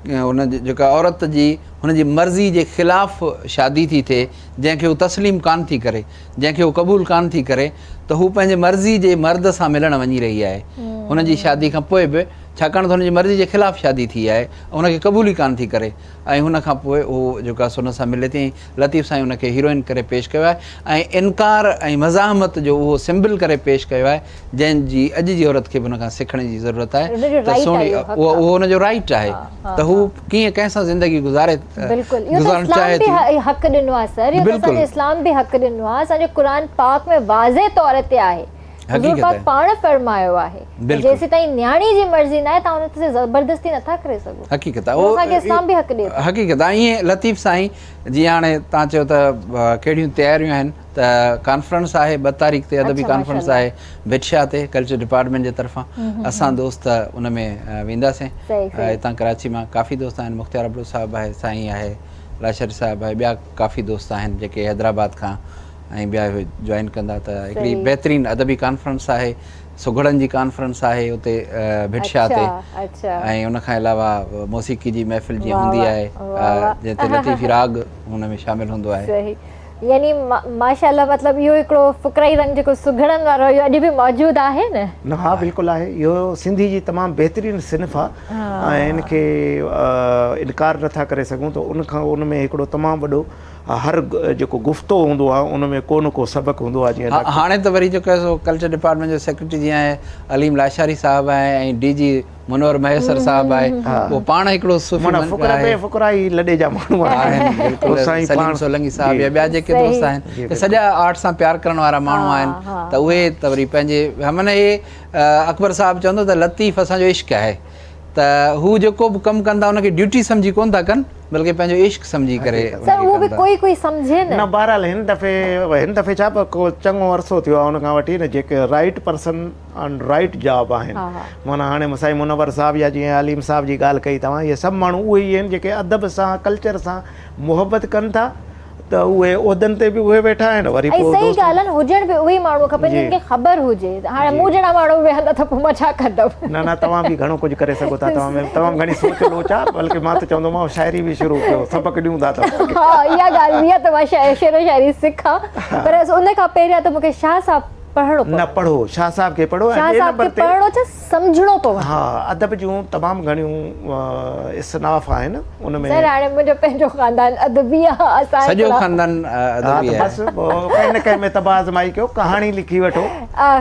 हुन जेका औरत जी हुनजी मर्ज़ी जे ख़िलाफ़ु शादी थी थिए, जंहिंखे हू तस्लीम कान थी करे, जंहिंखे हू क़बूल कान थी करे, त हू पंहिंजे मर्ज़ी जे मर्द सां मिलणु वञी रही आहे हुनजी शादी खां पोइ बि, छाकाणि त हुनजी मर्ज़ी जे ख़िलाफ़ु शादी थी आहे, हुनखे क़बूल ई कान थी करे। ऐं हुन खां पोइ उहो जेको आहे हुन सां मिले थी। लतीफ़ साईं हुनखे हीरोइन करे पेश कयो आहे ऐं इनकार ऐं मज़ाहमत जो उहो सिंबल करे पेश कयो आहे, जंहिंजी अॼु जी औरत खे बि हुन खां सिखण जी ज़रूरत आहे। त सोणी उहो हुनजो राइट आहे त हू कीअं कंहिं सां ज़िंदगी गुज़ारे गुज़ारणु चाहे थी। हक़ ॾिनो आहे सर, असांजो इस्लाम बि हक़ ॾिनो आहे, असांजो क़ुर पाक में वाज़े तौर ते आहे, हुज़ूर पाक पाण फरमायो आहे जेसीं ताईं न्याणी जी मर्ज़ी न आहे तव्हां हुन ते ज़बरदस्ती नथा करे सघो। हक़ीक़त आहे, असांखे इस्लाम बि हक़ ॾिए थो। हक़ीक़त आहे। ईअं लतीफ़ साईं जीअं हाणे तव्हां चयो त कहिड़ियूं तयारियूं आहिनि, त कॉन्फ्रेंस आहे 2 तारीख़ ते, अदबी कॉन्फ्रेंस आहे भिटशा ते कल्चर डिपार्टमेंट जे तरफ़ां। असां दोस्त उन में वेंदासीं। हितां कराची मां काफ़ी दोस्त आहिनि, मुख़्तियार अबड़ो साहिबु आहे, साईं आहे, लाशर साहिबु आहे, ॿिया काफ़ी दोस्त आहिनि जेके हैदराबाद खां ऐं ॿिया जॉइन कंदा। त हिकिड़ी बहितरीनु अदबी कॉन्फ्रेंस आहे, सुघड़नि जी कॉन्फ्रेंस आहे उते भिटशा ते। ऐं उनखां अलावा मौसीक़ी जी महफ़िल जीअं हूंदी आहे जंहिं ते लतीफ़ी राग हुन में शामिलु हूंदो आहे। यानी माशाअल्लाह, मतिलबु इहो हिकिड़ो फ़ुकराई रंग जेको सुघड़नि वारो इहो अॼु बि मौजूदु आहे न? हा बिल्कुलु आहे। इहो सिंधी जी तमामु बहितरीनु सिन्फ़ आहे ऐं इनखे इनकार नथा करे सघूं। त उन में हिकिड़ो तमामु वॾो हर जेको गुफ़्तो हूंदो आहे उन में को न को सबक़ु हूंदो आहे। जीअं हाणे त वरी जेको आहे सो कल्चर डिपार्टमेंट जो सेक्रेटरी जीअं आहे अलीम लाशारी साहिबु आहे ऐं DG मुनवर महेसर साहिबु आहे, उहो पाण हिकिड़ो फ़ुकरा ई लॾे जा माण्हू आहिनि, सलीम सोलंगी साहिबु या ॿिया जेके दोस्त आहिनि, सॼा आर्ट सां प्यार करण वारा माण्हू आहिनि। त उहे त वरी पंहिंजे माना इहे अकबर साहिबु चवंदो त लतीफ़ असांजो इश्क़ आहे, त हू जेको बि कमु कंदा हुनखे ड्यूटी सम्झी कोन था कनि, बल्कि पंहिंजो इश्क़ सम्झी करे। उहो बि कोई सम्झे न। बहरहाल हिन दफ़े छा को चङो अरसो थियो आहे हुन खां वठी न जेके right person on right job आहिनि। माना हाणे साईं मुनवर साहिबु या जीअं अलीम साहिब जी ॻाल्हि कई तव्हां, इहे सभु माण्हू उहे ई आहिनि जेके अदब सां कल्चर सां मुहबत कनि था। त उहे उहिदनि ते बि उहे वेठा आहिनि। वरी सही ॻाल्हि आहे न, हुजण बि उहे माण्हू खपनि जिनखे ख़बर हुजे। हाणे मूं जहिड़ा माण्हू वेहंदा त पोइ मां छा कंदमि? न तव्हां बि घणो कुझु करे सघो था, तमामु घणी सोच लोच आहे। बल्कि मां त चवंदोमांव शाइरी बि शुरू कयो, सबक़ु ॾियूं था। हा इहा ॻाल्हि इहा त मां शेरो शाइरी सिखां, पर उन खां पहिरियां त मूंखे शाह साहिबु पढ़ो, शाह साहिब खे पढ़ो, सम्झणो पवंदो। हा, अदब जूं तमामु घणियूं इसनाफ़ आहिनि उन में। सर हाणे मुंहिंजो पंहिंजो ख़ानदान अदबी आहे, सजो ख़ानदान अदबी आहे। बसि कंहिं न कंहिं में तबाज़माई कयो, कहाणी लिखी वठो।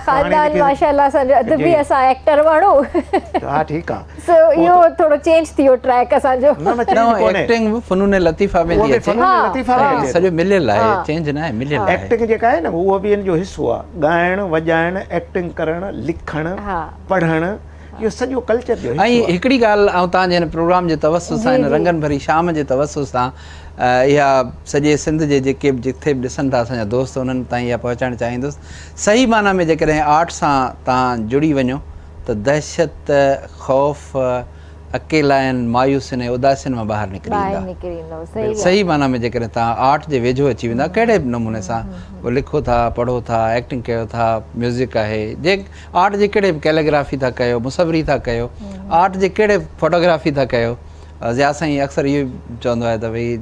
ख़ानदान माशाअल्लाह असांजो अदबी, असां एक्टर माण्हू। हा ठीकु आहे। सो इहो थोरो चेंज थी वियो ट्रैक असांजो। एक्टिंग बि फ़नून लतीफ़ा में थी अचे, सॼो मिलियल आहे, चेंज न आहे, मिलियल आहे। एक्टिंग जेका आहे न उहो बि इन जो हिसो आहे। ॻाइणु वॼाइणु, एक्टिंग करणु, लिखणु, पढ़णु, इहो सॼो कल्चर जो। ऐं हिकिड़ी ॻाल्हि ऐं तव्हांजे हिन प्रोग्राम जे तवसुस सां, हिन रंगनि भरी शाम जे तवसुस सां इहा सॼे सिंध जे जेके बि जिथे बि ॾिसनि था असांजा दोस्त, उन्हनि ताईं इहा पहुचाइणु चाहींदुसि। सही माना में जेकॾहिं आर्ट सां तव्हां जुड़ी वञो त दहशत, ख़ौफ़, अकेलाइन, मायूसिन ऐं उदासियुनि मां ॿाहिरि निकिरी ईंदा। सही माना में जेकॾहिं तव्हां आर्ट जे वेझो अची वेंदा, कहिड़े बि नमूने सां उहो लिखो था, पढ़ो था, एक्टिंग कयो था, म्यूज़िक आहे, जे आर्ट जे कहिड़े बि कैलीग्राफी था कयो, मुसवरी था कयो, आर्ट जे कहिड़े फोटोग्राफी था कयो। ज़िया साईं अक्सर इहो चवंदो आहे त भई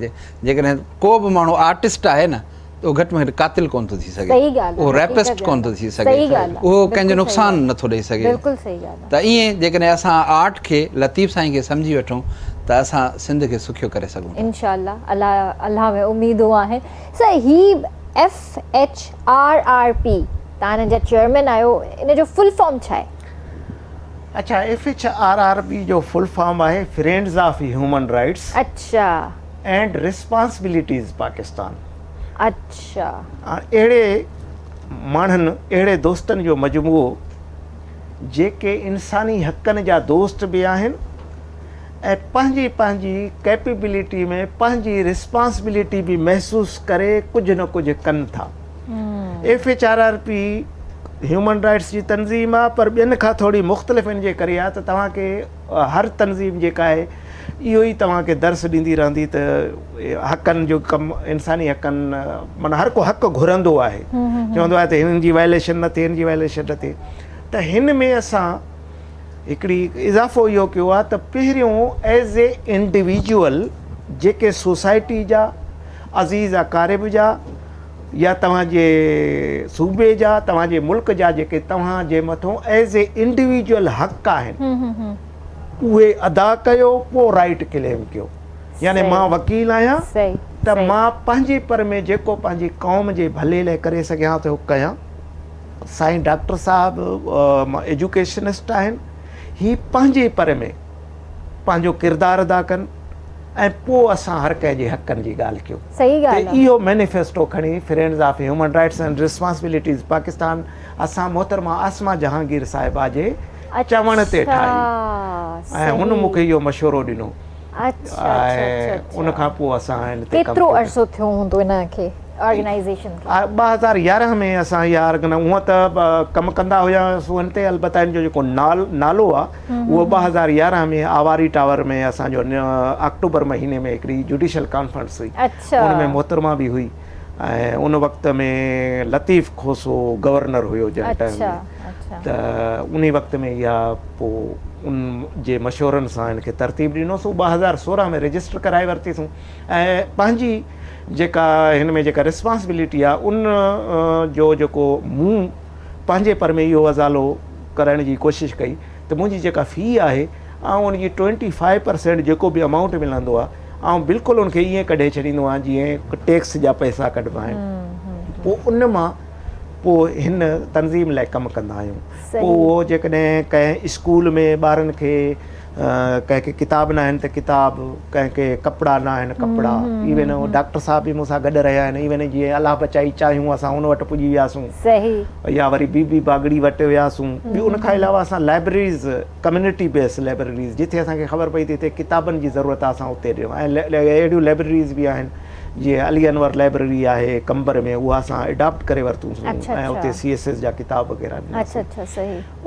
जेकॾहिं को बि माण्हू आर्टिस्ट आहे न, त उहो घटि में घटि कातिल कोन थो थी सघे, सही ॻाल्हि आहे, उहो हक़ीक़त रेपिस्ट कोन थो ॻाल्हि थी आहे। सघे, सही ॻाल्हि आहे, उहो कंहिंजो बिल्कुलु नुक़सानु सही नथो ॾेई सघे। बिल्कुलु सही ॻाल्हि आहे। त ईअं जेकॾहिं असां आर्ट खे लतीफ़ साईं खे सम्झी वठूं त असां सिंध खे सुठो करे सघूं। इंशाल्लाह, अल्लाह में उम्मीदूं आहिनि। सर ही FHRRP तव्हां हिन जा चेयरमैन आहियो, इन जो फुल फॉर्म छा आहे? अच्छा, FHRRP जो फुल फॉर्म आहे फ्रेंड्स ऑफ ह्यूमन राइट्स अच्छा एंड रिस्पॉन्सिबिलिटीज़ पाकिस्तान। अच्छा अहिड़े माण्हुनि, अहिड़े दोस्तनि जो मजमूओ जेके इंसानी हक़नि जा दोस्त बि आहिनि ऐं पंहिंजी पंहिंजी कैपेबिलिटी में पंहिंजी रिस्पॉन्सिबिलिटी बि महसूसु करे कुझु न कुझु कनि था। FHRRP ह्यूमन राइट्स जी तंज़ीम आहे, पर ॿियनि खां थोरी मुख़्तलिफ़ इन जे करे आहे त तव्हांखे हर तंज़ीम जेका आहे इहो ई तव्हांखे दर्स ॾींदी रहंदी त हक़नि जो कमु, इंसानी हक़नि, माना हर को हक़ु घुरंदो आहे, चवंदो आहे त हिननि जी वायलेशन न थिए, हिन जी वायलेशन न थिए। त हिन में असां हिकिड़ी इज़ाफ़ो इहो कयो आहे त पहिरियों एज़ ए इंडिविजुअल जेके सोसाइटी जा, अज़ीज़ अकारिब जा या तव्हांजे सूबे जा, तव्हांजे मुल्क जा जेके तव्हांजे मथां एज़ ए इंडिविजुअल हक़ आहिनि उहे अदा कयो, पोइ राइट क्लेम कयो। यानी मां वकील आहियां त मां पंहिंजे पर में जेको पंहिंजी क़ौम जे भले लाइ करे सघियां थो कयां। साईं डॉक्टर साहिबु एजुकेशनिस्ट आहिनि, ही पंहिंजे पर में पंहिंजो किरदारु अदा कनि ऐं पोइ असां हर कंहिंजे हक़नि जी ॻाल्हि कयूं। सही ॻाल्हि आहे। इहो मैनिफेस्टो खणी friends of human rights and responsibilities Pakistan असां मोहतरमा आसमा जहांगीर साहिबा जे चवण ते ठाही ऐं हुन मूंखे इहो मशवरो ॾिनो। ऐं उन खां पोइ असां हिन ते केतिरो अरसो थियो हूंदो हिनखे ऑर्गेनाइज़ेशन खे? 2011 में असां इहा हूअं त कमु कंदा हुआसीं हिन ते, अलबत्ता हिन जो जेको नालो आहे उहो 2011 में आवारी टावर में असांजो अक्टूबर महीने में हिकिड़ी जुडिशल कॉन्फ्रेंस हुई, उन में मोहतरमा बि हुई ऐं उन वक़्त में लतीफ़ खोसो गवर्नर हुयो जंहिं टाइम में। त उन वक़्त में इहा पोइ उन जे मशवरनि सां हिनखे तरतीब ॾिनोसीं। 2016 में रजिस्टर कराए वरितीसीं ऐं पंहिंजी जेका हिन में जेका रिस्पॉन्सिबिलिटी आहे उन जो जेको मूं पंहिंजे पर में इहो अज़ालो करण जी कोशिशि कई त मुंहिंजी जेका फ़ी आहे ऐं उनजी 25% जेको बि अमाउंट मिलंदो आहे ऐं बिल्कुलु उनखे ईअं कढे छॾींदो आहियां जीअं टैक्स जा पैसा कढिबा आहिनि। पोइ उन मां पोइ हिन तंज़ीम लाइ कमु कंदा आहियूं। पोइ उहो जेकॾहिं कंहिं स्कूल में ॿारनि खे कंहिंखे किताब न आहिनि त किताब, कंहिंखे कपिड़ा न आहिनि कपिड़ा, इवन डॉक्टर साहब बि मूंसां गॾु रहिया आहिनि, इवन जीअं अलाह बचाई चाहियूं असां उन वटि पुॼी वियासीं या वरी बीबी बागड़ी वटि वियासीं। ॿियो उन खां अलावा असां लाइब्रेरीज़, कम्यूनिटी बेस्ड लाइब्रेरीज़, जिथे असांखे ख़बर पई थी हिते किताबनि जी ज़रूरत आहे, असां उते ॾियूं। ऐं अहिड़ियूं लाइब्रेरीज़ बि आहिनि जीअं अली अनवर लाइब्रेरी आहे कंबर में, उहा असां एडॉप्ट करे वरितूंसीं ऐं उते CSS जा किताब वग़ैरह।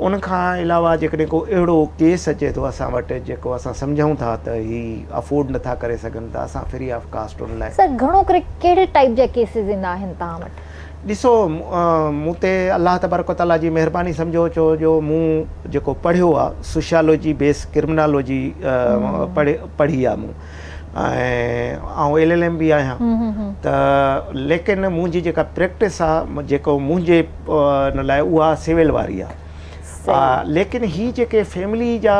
उन खां अलावा जेकॾहिं को अहिड़ो केस अचे थो असां वटि जेको असां सम्झूं था त ही अफोर्ड नथा करे सघनि त असां फ्री ऑफ कास्ट उन लाइ। सर घणो करे कहिड़े टाइप जा केसिस ईंदा आहिनि तव्हां वटि? ॾिसो, मूं ते अलाह तबारक ताला जी महिरबानी सम्झो, छो जो मूं जेको पढ़ियो आहे सोशियोलॉजी बेस क्रिमिनोलॉजी पढ़ी आहे मूं ऐं LLM बि आहियां त, लेकिन मुंहिंजी जेका प्रैक्टिस आहे जेको मुंहिंजे हिन लाइ उहा सिविल वारी आहे। लेकिन ही जेके फैमिली जा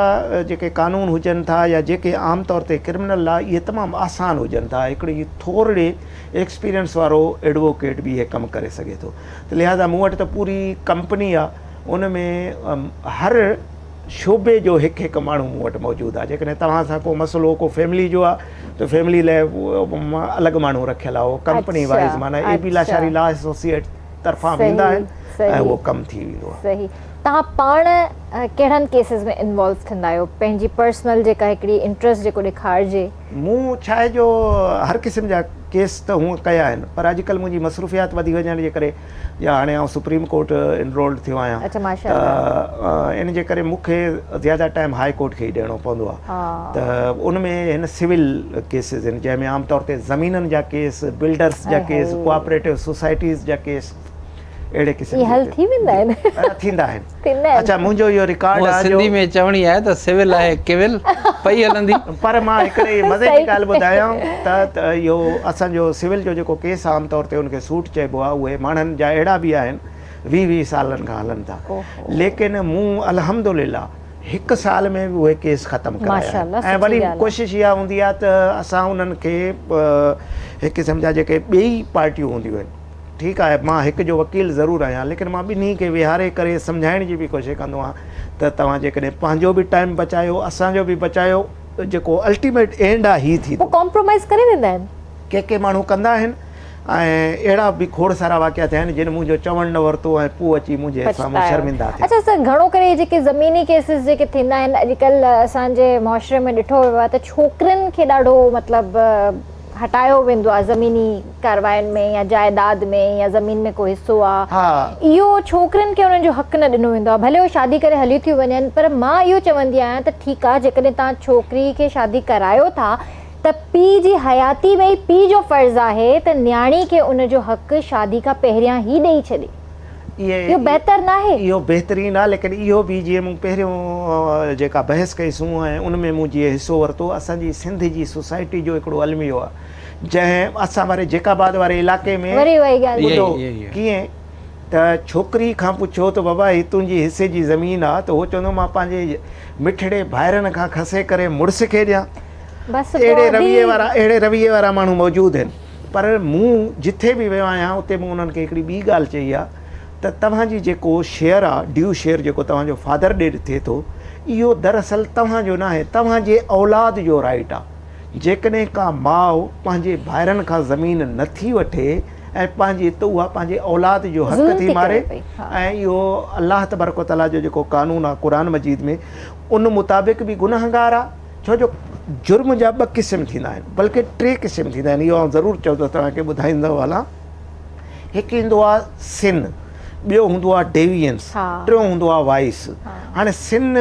जेके कानून हुजनि था या जेके आम तौर ते क्रिमिनल आहे, इहे तमामु आसान हुजनि था। हिकिड़ी थोरे एक्सपीरियंस वारो एडवोकेट बि इहे कमु करे सघे थो। त लिहाज़ा मूं वटि त पूरी कंपनी आहे, उन में हर शोबे जो हिकु हिकु माण्हू मूं वटि मौजूदु आहे। जेकॾहिं तव्हां सां को मसइलो को फैमिली जो आहे त फैमिली लाइ अलॻि माण्हू रखियलु आहे, उहो कंपनी वाइज़ माना AB लाशारी लॉ एसोसिएट तरफ़ां वेंदा आहिनि ऐं उहो कमु थी वेंदो आहे। सही। तव्हां पाण कहिड़नि केसिस में इन्वॉल्व थींदा आहियो? पंहिंजी पर्सनल जेका हिकिड़ी इंट्रस्ट जेको ॾेखारिजे? मूं छा आहे जो हर क़िस्म जा केस त हूअं कया आहिनि, पर अॼुकल्ह मुंहिंजी मसरूफ़ियात वधी वञण जे करे या हाणे आउं सुप्रीम कोर्ट इनरोल्ड थियो आहियां, त इन जे करे मूंखे ज़्यादा टाइम हाई कोर्ट खे ई ॾियणो पवंदो आहे। त उन में हिन सिविल केसिस आहिनि जंहिंमें आमतौर ते ज़मीननि जा केस, बिल्डर्स जा केस, कोऑपरेटिव सोसाइटीज़ जा केस, अहिड़े क़िस्म थींदा आहिनि। अच्छा, मुंहिंजो इहो रिकॉर्ड आहे, सिंधी में चवणी आहे त सिविल आहे केविल पई हलंदी। पर मां हिकिड़ी मज़े जी ॻाल्हि ॿुधायां त इहो असांजो सिविल जो जेको केस आहे आमतौर ते उनखे सूट चइबो आहे, उहे माण्हुनि जा अहिड़ा बि आहिनि 20-20 सालनि खां हलनि था, लेकिन मूं अल्हम्दुलिल्लाह 1 साल में बि उहे केस ख़तमु कराया। ऐं वरी कोशिशि इहा हूंदी आहे त असां उन्हनि खे हिकु क़िस्म जा जेके ॿई पार्टियूं हूंदियूं आहिनि, ठीकु आहे मां हिकु जो वकील ज़रूरु आहियां, लेकिन मां ॿिन्ही खे विहारे करे सम्झाइण जी बि कोशिशि कंदो आहियां त तव्हां जेकॾहिं पंहिंजो बि टाइम बचायो, असांजो बि बचायो, जेको अल्टीमेट एंड आहे हीअ थी। कॉम्प्रोमाइज़ करे वेंदा आहिनि, के माण्हू कंदा आहिनि, ऐं अहिड़ा बि खोड़ सारा वाक़िया थिया आहिनि जिन मुंहिंजो चवणु न वरितो ऐं पोइ अची मुंहिंजे साम्हूं शर्मिंदा थिया। अच्छा सर, घणो करे जेके ज़मीनी केसिस जेके थींदा आहिनि अॼुकल्ह असांजे मुआशरे में ॾिठो वियो आहे त छोकिरनि खे ॾाढो मतिलबु हटायो वेंदो आहे ज़मीनी कारवायुनि में या जाइदाद में या ज़मीन में को हिसो आहे, इहो छोकिरनि खे उन्हनि जो हक़ न ॾिनो वेंदो आहे। भले उहे शादी करे हली थियूं वञनि, पर मां इहो चवंदी आहियां त ठीकु आहे जेकॾहिं तव्हां छोकिरी खे शादी करायो था त पीउ जी हयाती में ई पीउ जो फ़र्ज़ु आहे त न्याणी खे उनजो हक़ शादी खां पहिरियां ई ॾेई छॾे। इहो बहितर न आहे? इहो बहितरीनु आहे, लेकिन इहो बि जीअं मूं पहिरियों जेका बहस कईसूं ऐं उन में मूं जीअं हिसो वरितो, असांजी सिंध जी सोसाइटी जो हिकिड़ो अलमियो आहे जंहिं असां वारे जेकाबाद वारे इलाइक़े में ॿुधो कीअं त छोकिरी खां पुछो त बाबा हीअ तुंहिंजी हिसे जी ज़मीन आहे, त उहो चवंदो मां पंहिंजे मिठड़े भाइरनि खां खसे करे मुड़ुस खे ॾियां। अहिड़े रवैये वारा माण्हू मौजूदु आहिनि। पर मूं जिथे बि वियो आहियां उते मूं उन्हनि खे हिकिड़ी ॿी ॻाल्हि चई आहे त तव्हांजी जेको शेयर आहे, ड्यू शेयर जेको तव्हांजो फादर ॾे थिए थो, इहो दरअसल तव्हांजो न आहे, तव्हांजे औलाद जो राइट आहे। जेकॾहिं का माउ पंहिंजे भाइरनि खां ज़मीन नथी वठे ऐं पंहिंजी त उहा पंहिंजे औलाद जो हक़ थी मारे। ऐं इहो अलाह तबारक व तआला जो जेको क़ानून आहे क़ुर मजीद में, उन मुताबिक़ बि गुनाहगार आहे, छो जो जुर्म जा 2 क़िस्म थींदा आहिनि, बल्कि 3 क़िस्म थींदा आहिनि। इहो ज़रूरु चओ त तव्हांखे ॿुधाईंदो हलां। हिकु ईंदो आहे सिन, ॿियो हूंदो आहे डेवियंस, टियों हूंदो आहे वाइस। हाणे सिन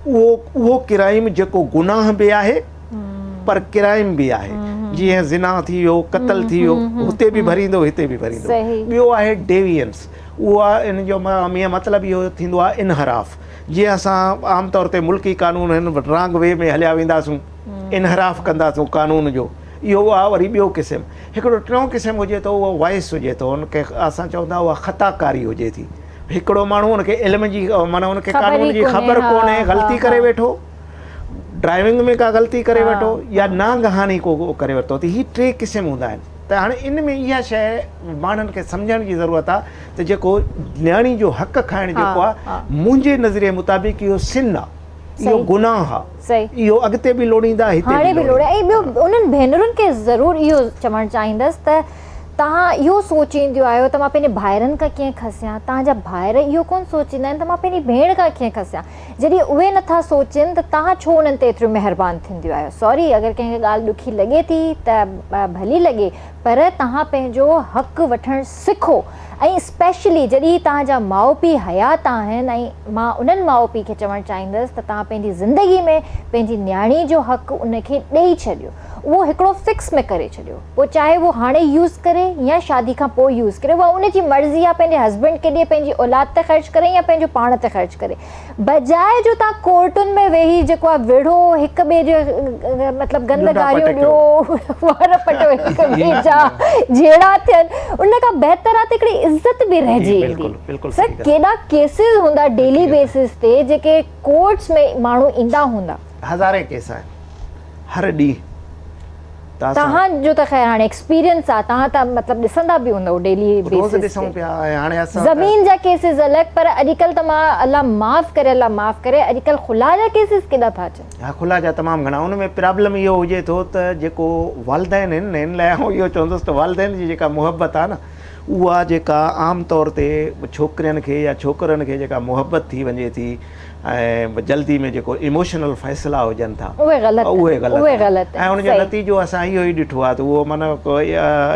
उहो क्राइम जेको गुनाह बि आहे पर क्राइम बि आहे, जीअं ज़िना थी वियो, क़त्ल थी वियो, हुते बि भरींदो हिते बि भरींदो। ॿियो आहे डेवियंस, उहो आहे इन जो मतिलबु इहो थींदो आहे इनहराफ़। जीअं असां आमतौर ते मुल्की कानून आहिनि, रॉन्ग वे में हलिया वेंदासूं, इनहराफ़ कंदासूं कानून जो, इहो आहे वरी ॿियो क़िस्म। हिकिड़ो टियों क़िस्म हुजे थो, उहो वाइस हुजे थो, हुनखे असां चवंदा उहा ख़ताकारी हुजे थी। हिकिड़ो माण्हू हुनखे इल्म जी माना हुनखे कानून जी ख़बर कोन्हे, ग़लती करे वेठो, ड्राइविंग में का ग़लती करे वठो या नागहानी को करे वरितो, त हीअ 3 क़िस्म हूंदा आहिनि। त हाणे इन में इहा शइ माण्हुनि खे सम्झण जी ज़रूरत आहे त जेको न्याणी जो हक़ खाइणु जेको आहे, मुंहिंजे नज़रिए मुताबिक़ इहो सिन आहे, इहो गुनाह आहे, इहो अॻिते बि लोड़ींदा, हिते बि लोड़ींदा। ऐं ॿियो उन्हनि भेनरुनि खे ज़रूरु इहो चवणु चाहींदसि त तव्हां इहो सोचींदियूं आहियो त मां पंहिंजे भाइरनि खां कीअं खसियां, तव्हांजा भाइर इहो कोन सोचींदा आहिनि त मां पंहिंजी भेण खां कीअं खसियां। जॾहिं उहे नथा सोचनि त तव्हां छो उन्हनि ते एतिरियूं महिरबानी थींदियूं आहियो। सॉरी, अगरि कंहिंखे ॻाल्हि ॾुखी लॻे थी त भली लॻे, पर तव्हां पंहिंजो हक़ु वठणु सिखो। ऐं स्पेशली जॾहिं तव्हांजा माउ पीउ हयात आहिनि, ऐं मां उन्हनि माउ पीउ खे चवणु चाहींदसि त तव्हां पंहिंजी ज़िंदगी में पंहिंजी न्याणी जो हक़ु उनखे ॾेई छॾियो, उहो हिकिड़ो फिक्स में करे छॾियो। पोइ चाहे उहो हाणे यूज़ करे या शादी खां पोइ यूज़ करे, उहा उनजी मर्ज़ी आहे, पंहिंजे हस्बैंड खे ॾिए, पंहिंजी औलाद ते ख़र्च करे या पंहिंजो पाण ते ख़र्च करे। बजाए जो तव्हां कोर्टुनि में वेही जेको आहे विढ़ो, हिक ॿिए जो मतिलबु गंद गारियूं ॾियो, वार पटो हिक ॿिए जा जहिड़ा थियनि, उन खां बहितर आहे त हिकिड़ी इज़त बि रहिजी वेंदी। सर, केॾा केसिस हूंदा डेली बेसिस ते जेके कोर्ट्स में माण्हू ईंदा हूंदा, हज़ारे केस आहिनि हर ॾींहुं। तव्हांजो त ख़ैर हाणे एक्सपीरियंस आहे, तव्हां त मतिलबु ॾिसंदा बि हूंदव डेली बेसिस ते। ज़मीन जा केसिस अलॻि, पर अॼुकल्ह त मां अलाह माफ़ करे अॼुकल्ह खुला जा केसिस केॾा था अचनि। हा, खुला जा तमामु घणा। उन में प्रॉब्लम इहो हुजे थो त जेको वालिदैन आहिनि, हिन लाइ आउं इहो चवंदुसि त वालिदैन जी जेका मुहबत आहे न, उहा जेका आम तौर ते छोकिरियुनि खे या छोकिरनि खे जेका मुहबत थी वञे थी, ऐं जल्दी में जेको इमोशनल फ़ैसिला हुजनि था, उहे ग़लति। ऐं उनजो नतीजो असां इहो ई ॾिठो आहे त उहो माना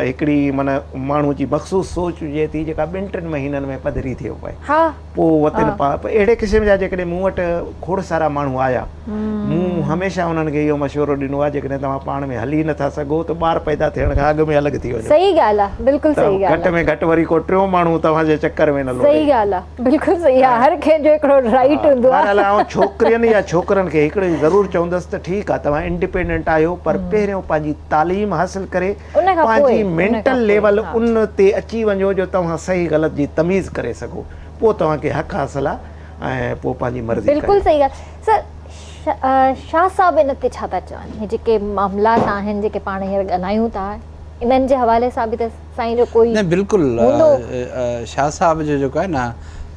हिकिड़ी माना माण्हू जी मख़सूस सोच हुजे थी जेका 2-3 महीननि में पधरी थियो पए। पोइ वतन अहिड़े क़िस्म जा जेकॾहिं मूं वटि खोड़ सारा माण्हू आया, मूं हमेशह उन्हनि खे इहो मशवरो ॾिनो आहे जेकॾहिं तव्हां पाण में हली नथा सघो त ॿार पैदा थियण खां अॻु में अलॻि थी वञो। सही ॻाल्हि आहे, बिल्कुलु सही ॻाल्हि घटि में घटि वरी को टियों माण्हू तव्हांजे चक्कर में न लोड़े। सही ॻाल्हि आहे, बिल्कुलु सही आहे, हर कंहिंजो हिकिड़ो राइट हूंदो आहे। बहरहाल छोकिरियुनि या छोकिरनि खे हिकिड़ी ज़रूरु चवंदसि त ठीकु आहे तव्हां इंडिपेंडेंट आहियो, पर पहिरियों पंहिंजी तालीम हासिल करे पंहिंजी मेंटल लेवल उन ते अची वञो जो तव्हां सही ग़लति जी तमीज़ करे सघो, पोइ तव्हांखे हक़ हासिल आहे ऐं पोइ पंहिंजी मर्ज़ी। बिल्कुलु सही ॻाल्हि। सर शाह साहब इन ते छा था चवनि, हे जेके मामलात आहिनि जेके पाण हींअर ॻाल्हायूं था, इन्हनि जे हवाले सां बि त साईं जो कोई न बिल्कुलु शाह साहब जो जेको आहे न,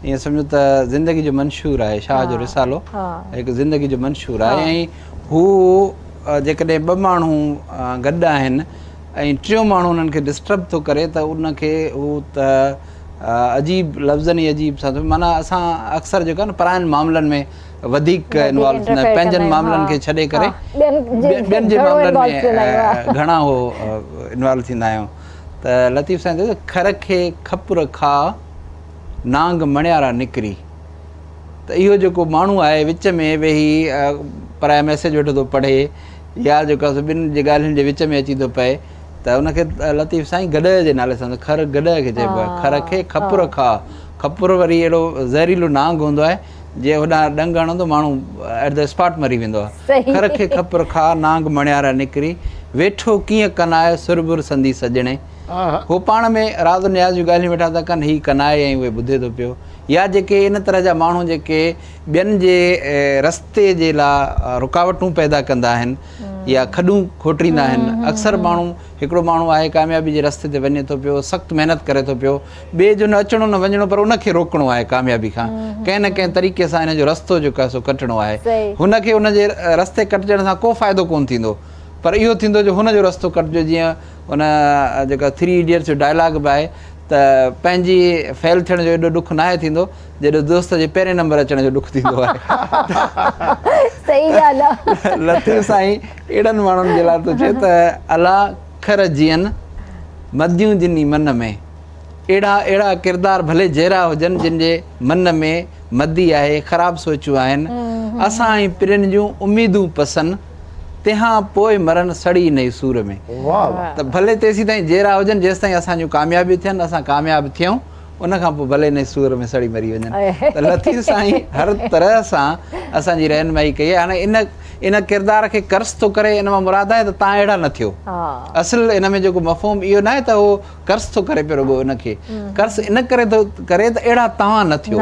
ईअं सम्झो त ज़िंदगी जो मंशूर आहे, शाह जो रिसालो हिकु ज़िंदगी जो मंशूर आहे। ऐं हू जेकॾहिं ॿ माण्हू गॾु आहिनि ऐं टियों माण्हू उन्हनि खे डिस्टर्ब थो करे त उनखे हू त अजीब लफ़्ज़नि ई अजीब सां, माना असां अक्सर जेको आहे न परायनि मामलनि में वधीक इन्वॉल्व थींदा आहियूं, पंहिंजनि मामलनि खे छॾे करे ॿियनि जे मामलनि में घणा हो इन्वॉल्व थींदा आहियूं। त लतीफ़ साईं चयो खर खे खपुर खा नांग मणियारा निकिरी, त इहो जेको माण्हू आहे विच में वेही पराया मैसेज वेठो थो पढ़े या जेको आहे ॿिनि जे ॻाल्हियुनि जे विच में अची थो पए, त उनखे लतीफ़ साईं गॾ जे नाले सां खर गॾ खे चइबो आहे, खर खे खपुर खा। खपुर वरी अहिड़ो ज़हरीलो नांग हूंदो आहे, जे होॾां डंग हणंदो माण्हू एट द स्पॉट मरी वेंदो आहे। खर खे खपुर खा नांग मणियारा निकिरी, वेठो कीअं कनाए सुरबुर संदी सजणे। हो पाण में राज़ न्याज़ जूं ॻाल्हियूं वेठा था कनि, हीअ कनाए ऐं उहे ॿुधे थो पियो। या जेके इन तरह जा माण्हू जेके ॿियनि जे रस्ते जे लाइ रुकावटूं पैदा कंदा आहिनि या खॾूं खोटींदा आहिनि। अक्सर माण्हू, हिकिड़ो माण्हू आहे कामयाबी जे रस्ते ते वञे थो पियो, सख़्तु महिनत करे थो पियो, ॿिए जो न अचिणो न वञिणो, पर उनखे रोकणो आहे कामयाबी खां, कंहिं न कंहिं तरीक़े सां हिन जो रस्तो जेको आहे सो कटणो आहे। हुनखे हुनजे रस्ते कटजण सां को फ़ाइदो कोन्ह थींदो, पर इहो थींदो जो हुनजो रस्तो कटिजो। जीअं हुन जेका 3 इडियट्स जो डायलॉग बि आहे त पंहिंजी फेल थियण जो एॾो ॾुखु नाहे थींदो जेॾो दोस्त जे पहिरें नंबर अचण जो ॾुखु थींदो आहे। सही ॻाल्हि आहे। लतीफ़ साईं अहिड़नि माण्हुनि जे लाइ थो चए त अला खर जीअनि मदियूं जिनी मन में, अहिड़ा किरदार भले जहिड़ा हुजनि जिन जे मन में मदी आहे, ख़राबु सोचूं आहिनि, असां ऐं पिरियुनि जूं उमेदूं पसंदि, तंहिंखां पोइ मरनि सड़ी नई सूर में। त भले तेसीं ताईं जहिड़ा हुजनि जेसि ताईं असांजूं कामयाबियूं थियनि, असां कामयाबु थियूं, उनखां पोइ भले नई सूर में सड़ी मरी वञनि। त लतीफ़ साईं हर तरह सां असांजी रहनुमाई कई आहे। हाणे इन किरदार खे कर्ज़ थो करे, इन मां मुराद आहे त तव्हां अहिड़ा न थियो। असुलु इन में जेको मफ़हूम इहो न आहे त उहो कर्ज़ थो करे पियो रुॻो, इनखे कर्ज़ इन करे थो करे त अहिड़ा तव्हां न थियो,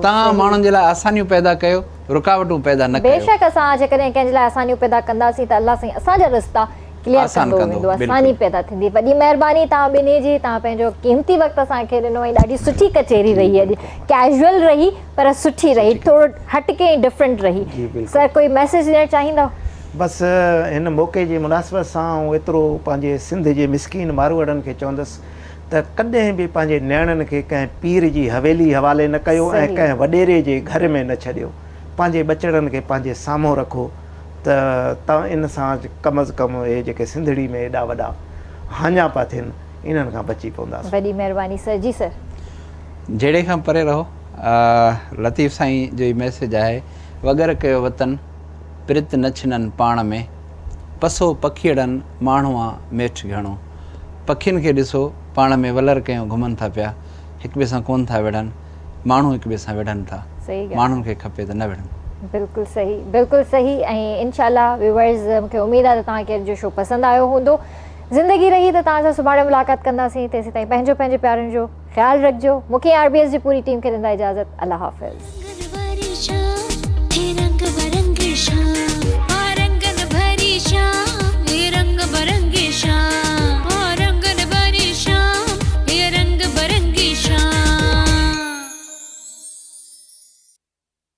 तव्हां माण्हुनि जे लाइ आसानियूं पैदा कयो, रुकावटूं पैदा न कयो। बेशक असां जेकॾहिं कंहिंजे लाइ आसानियूं पैदा कंदासीं त अलाह साईं असांजा रस्ता क्लियर कंदो वेंदो, आसानी पैदा थींदी। वॾी महिरबानी तव्हां ॿिन्ही जी, तव्हां पंहिंजो क़ीमती वक़्तु असांखे ॾिनो ऐं ॾाढी सुठी कचेरी रही अॼु, कैजुअल रही पर सुठी रही, थोरो हटके ऐं डिफरेंट रही। सर कोई मैसेज ॾियणु चाहींदव? बसि हिन मौक़े जी मुनासिबत सां एतिरो पंहिंजे सिंध जे मिसकीन मारूअड़नि खे चवंदुसि त कॾहिं बि पंहिंजे नियाणियुनि खे कंहिं पीर जी हवेली हवाले न कयो ऐं कंहिं वॾेरे जे घर में न छॾियो। पंहिंजे बचड़नि खे पंहिंजे साम्हूं रखो त तव्हां इन सां कम अज़ कम इहे जेके सिंधड़ी में एॾा वॾा हाञा पिया थियनि, इन्हनि खां बची पवंदासीं। वॾी महिरबानी सर। जी सर। जहिड़े खां परे रहो। लतीफ़ साईं जो ई मैसेज आहे, वगर कयो वतन प्रित न छिननि पाण में, पसो पखीड़नि माण्हूअ मेठ घणो। पखियुनि खे ॾिसो पाण में वलर कयूं घुमनि था पिया, हिक ॿिए सां कोन था विढ़नि, माण्हू हिक ॿिए सां विढ़नि था, माण्हुनि खे खपे त न विढ़नि। बिल्कुलु सही, बिल्कुलु सही। ऐं इनशाला व्यूअर्स, मूंखे उमेदु आहे त तव्हांखे अॼु जो शो पसंदि आयो हूंदो। ज़िंदगी रही त तव्हां सां सुभाणे मुलाक़ात कंदासीं। तेसीं ताईं पंहिंजो पंहिंजे प्यारनि जो ख़्यालु रखिजो। मूंखे RBS जी पूरी टीम खे ॾींदा इजाज़त। अल्लाह हाफ़िज़।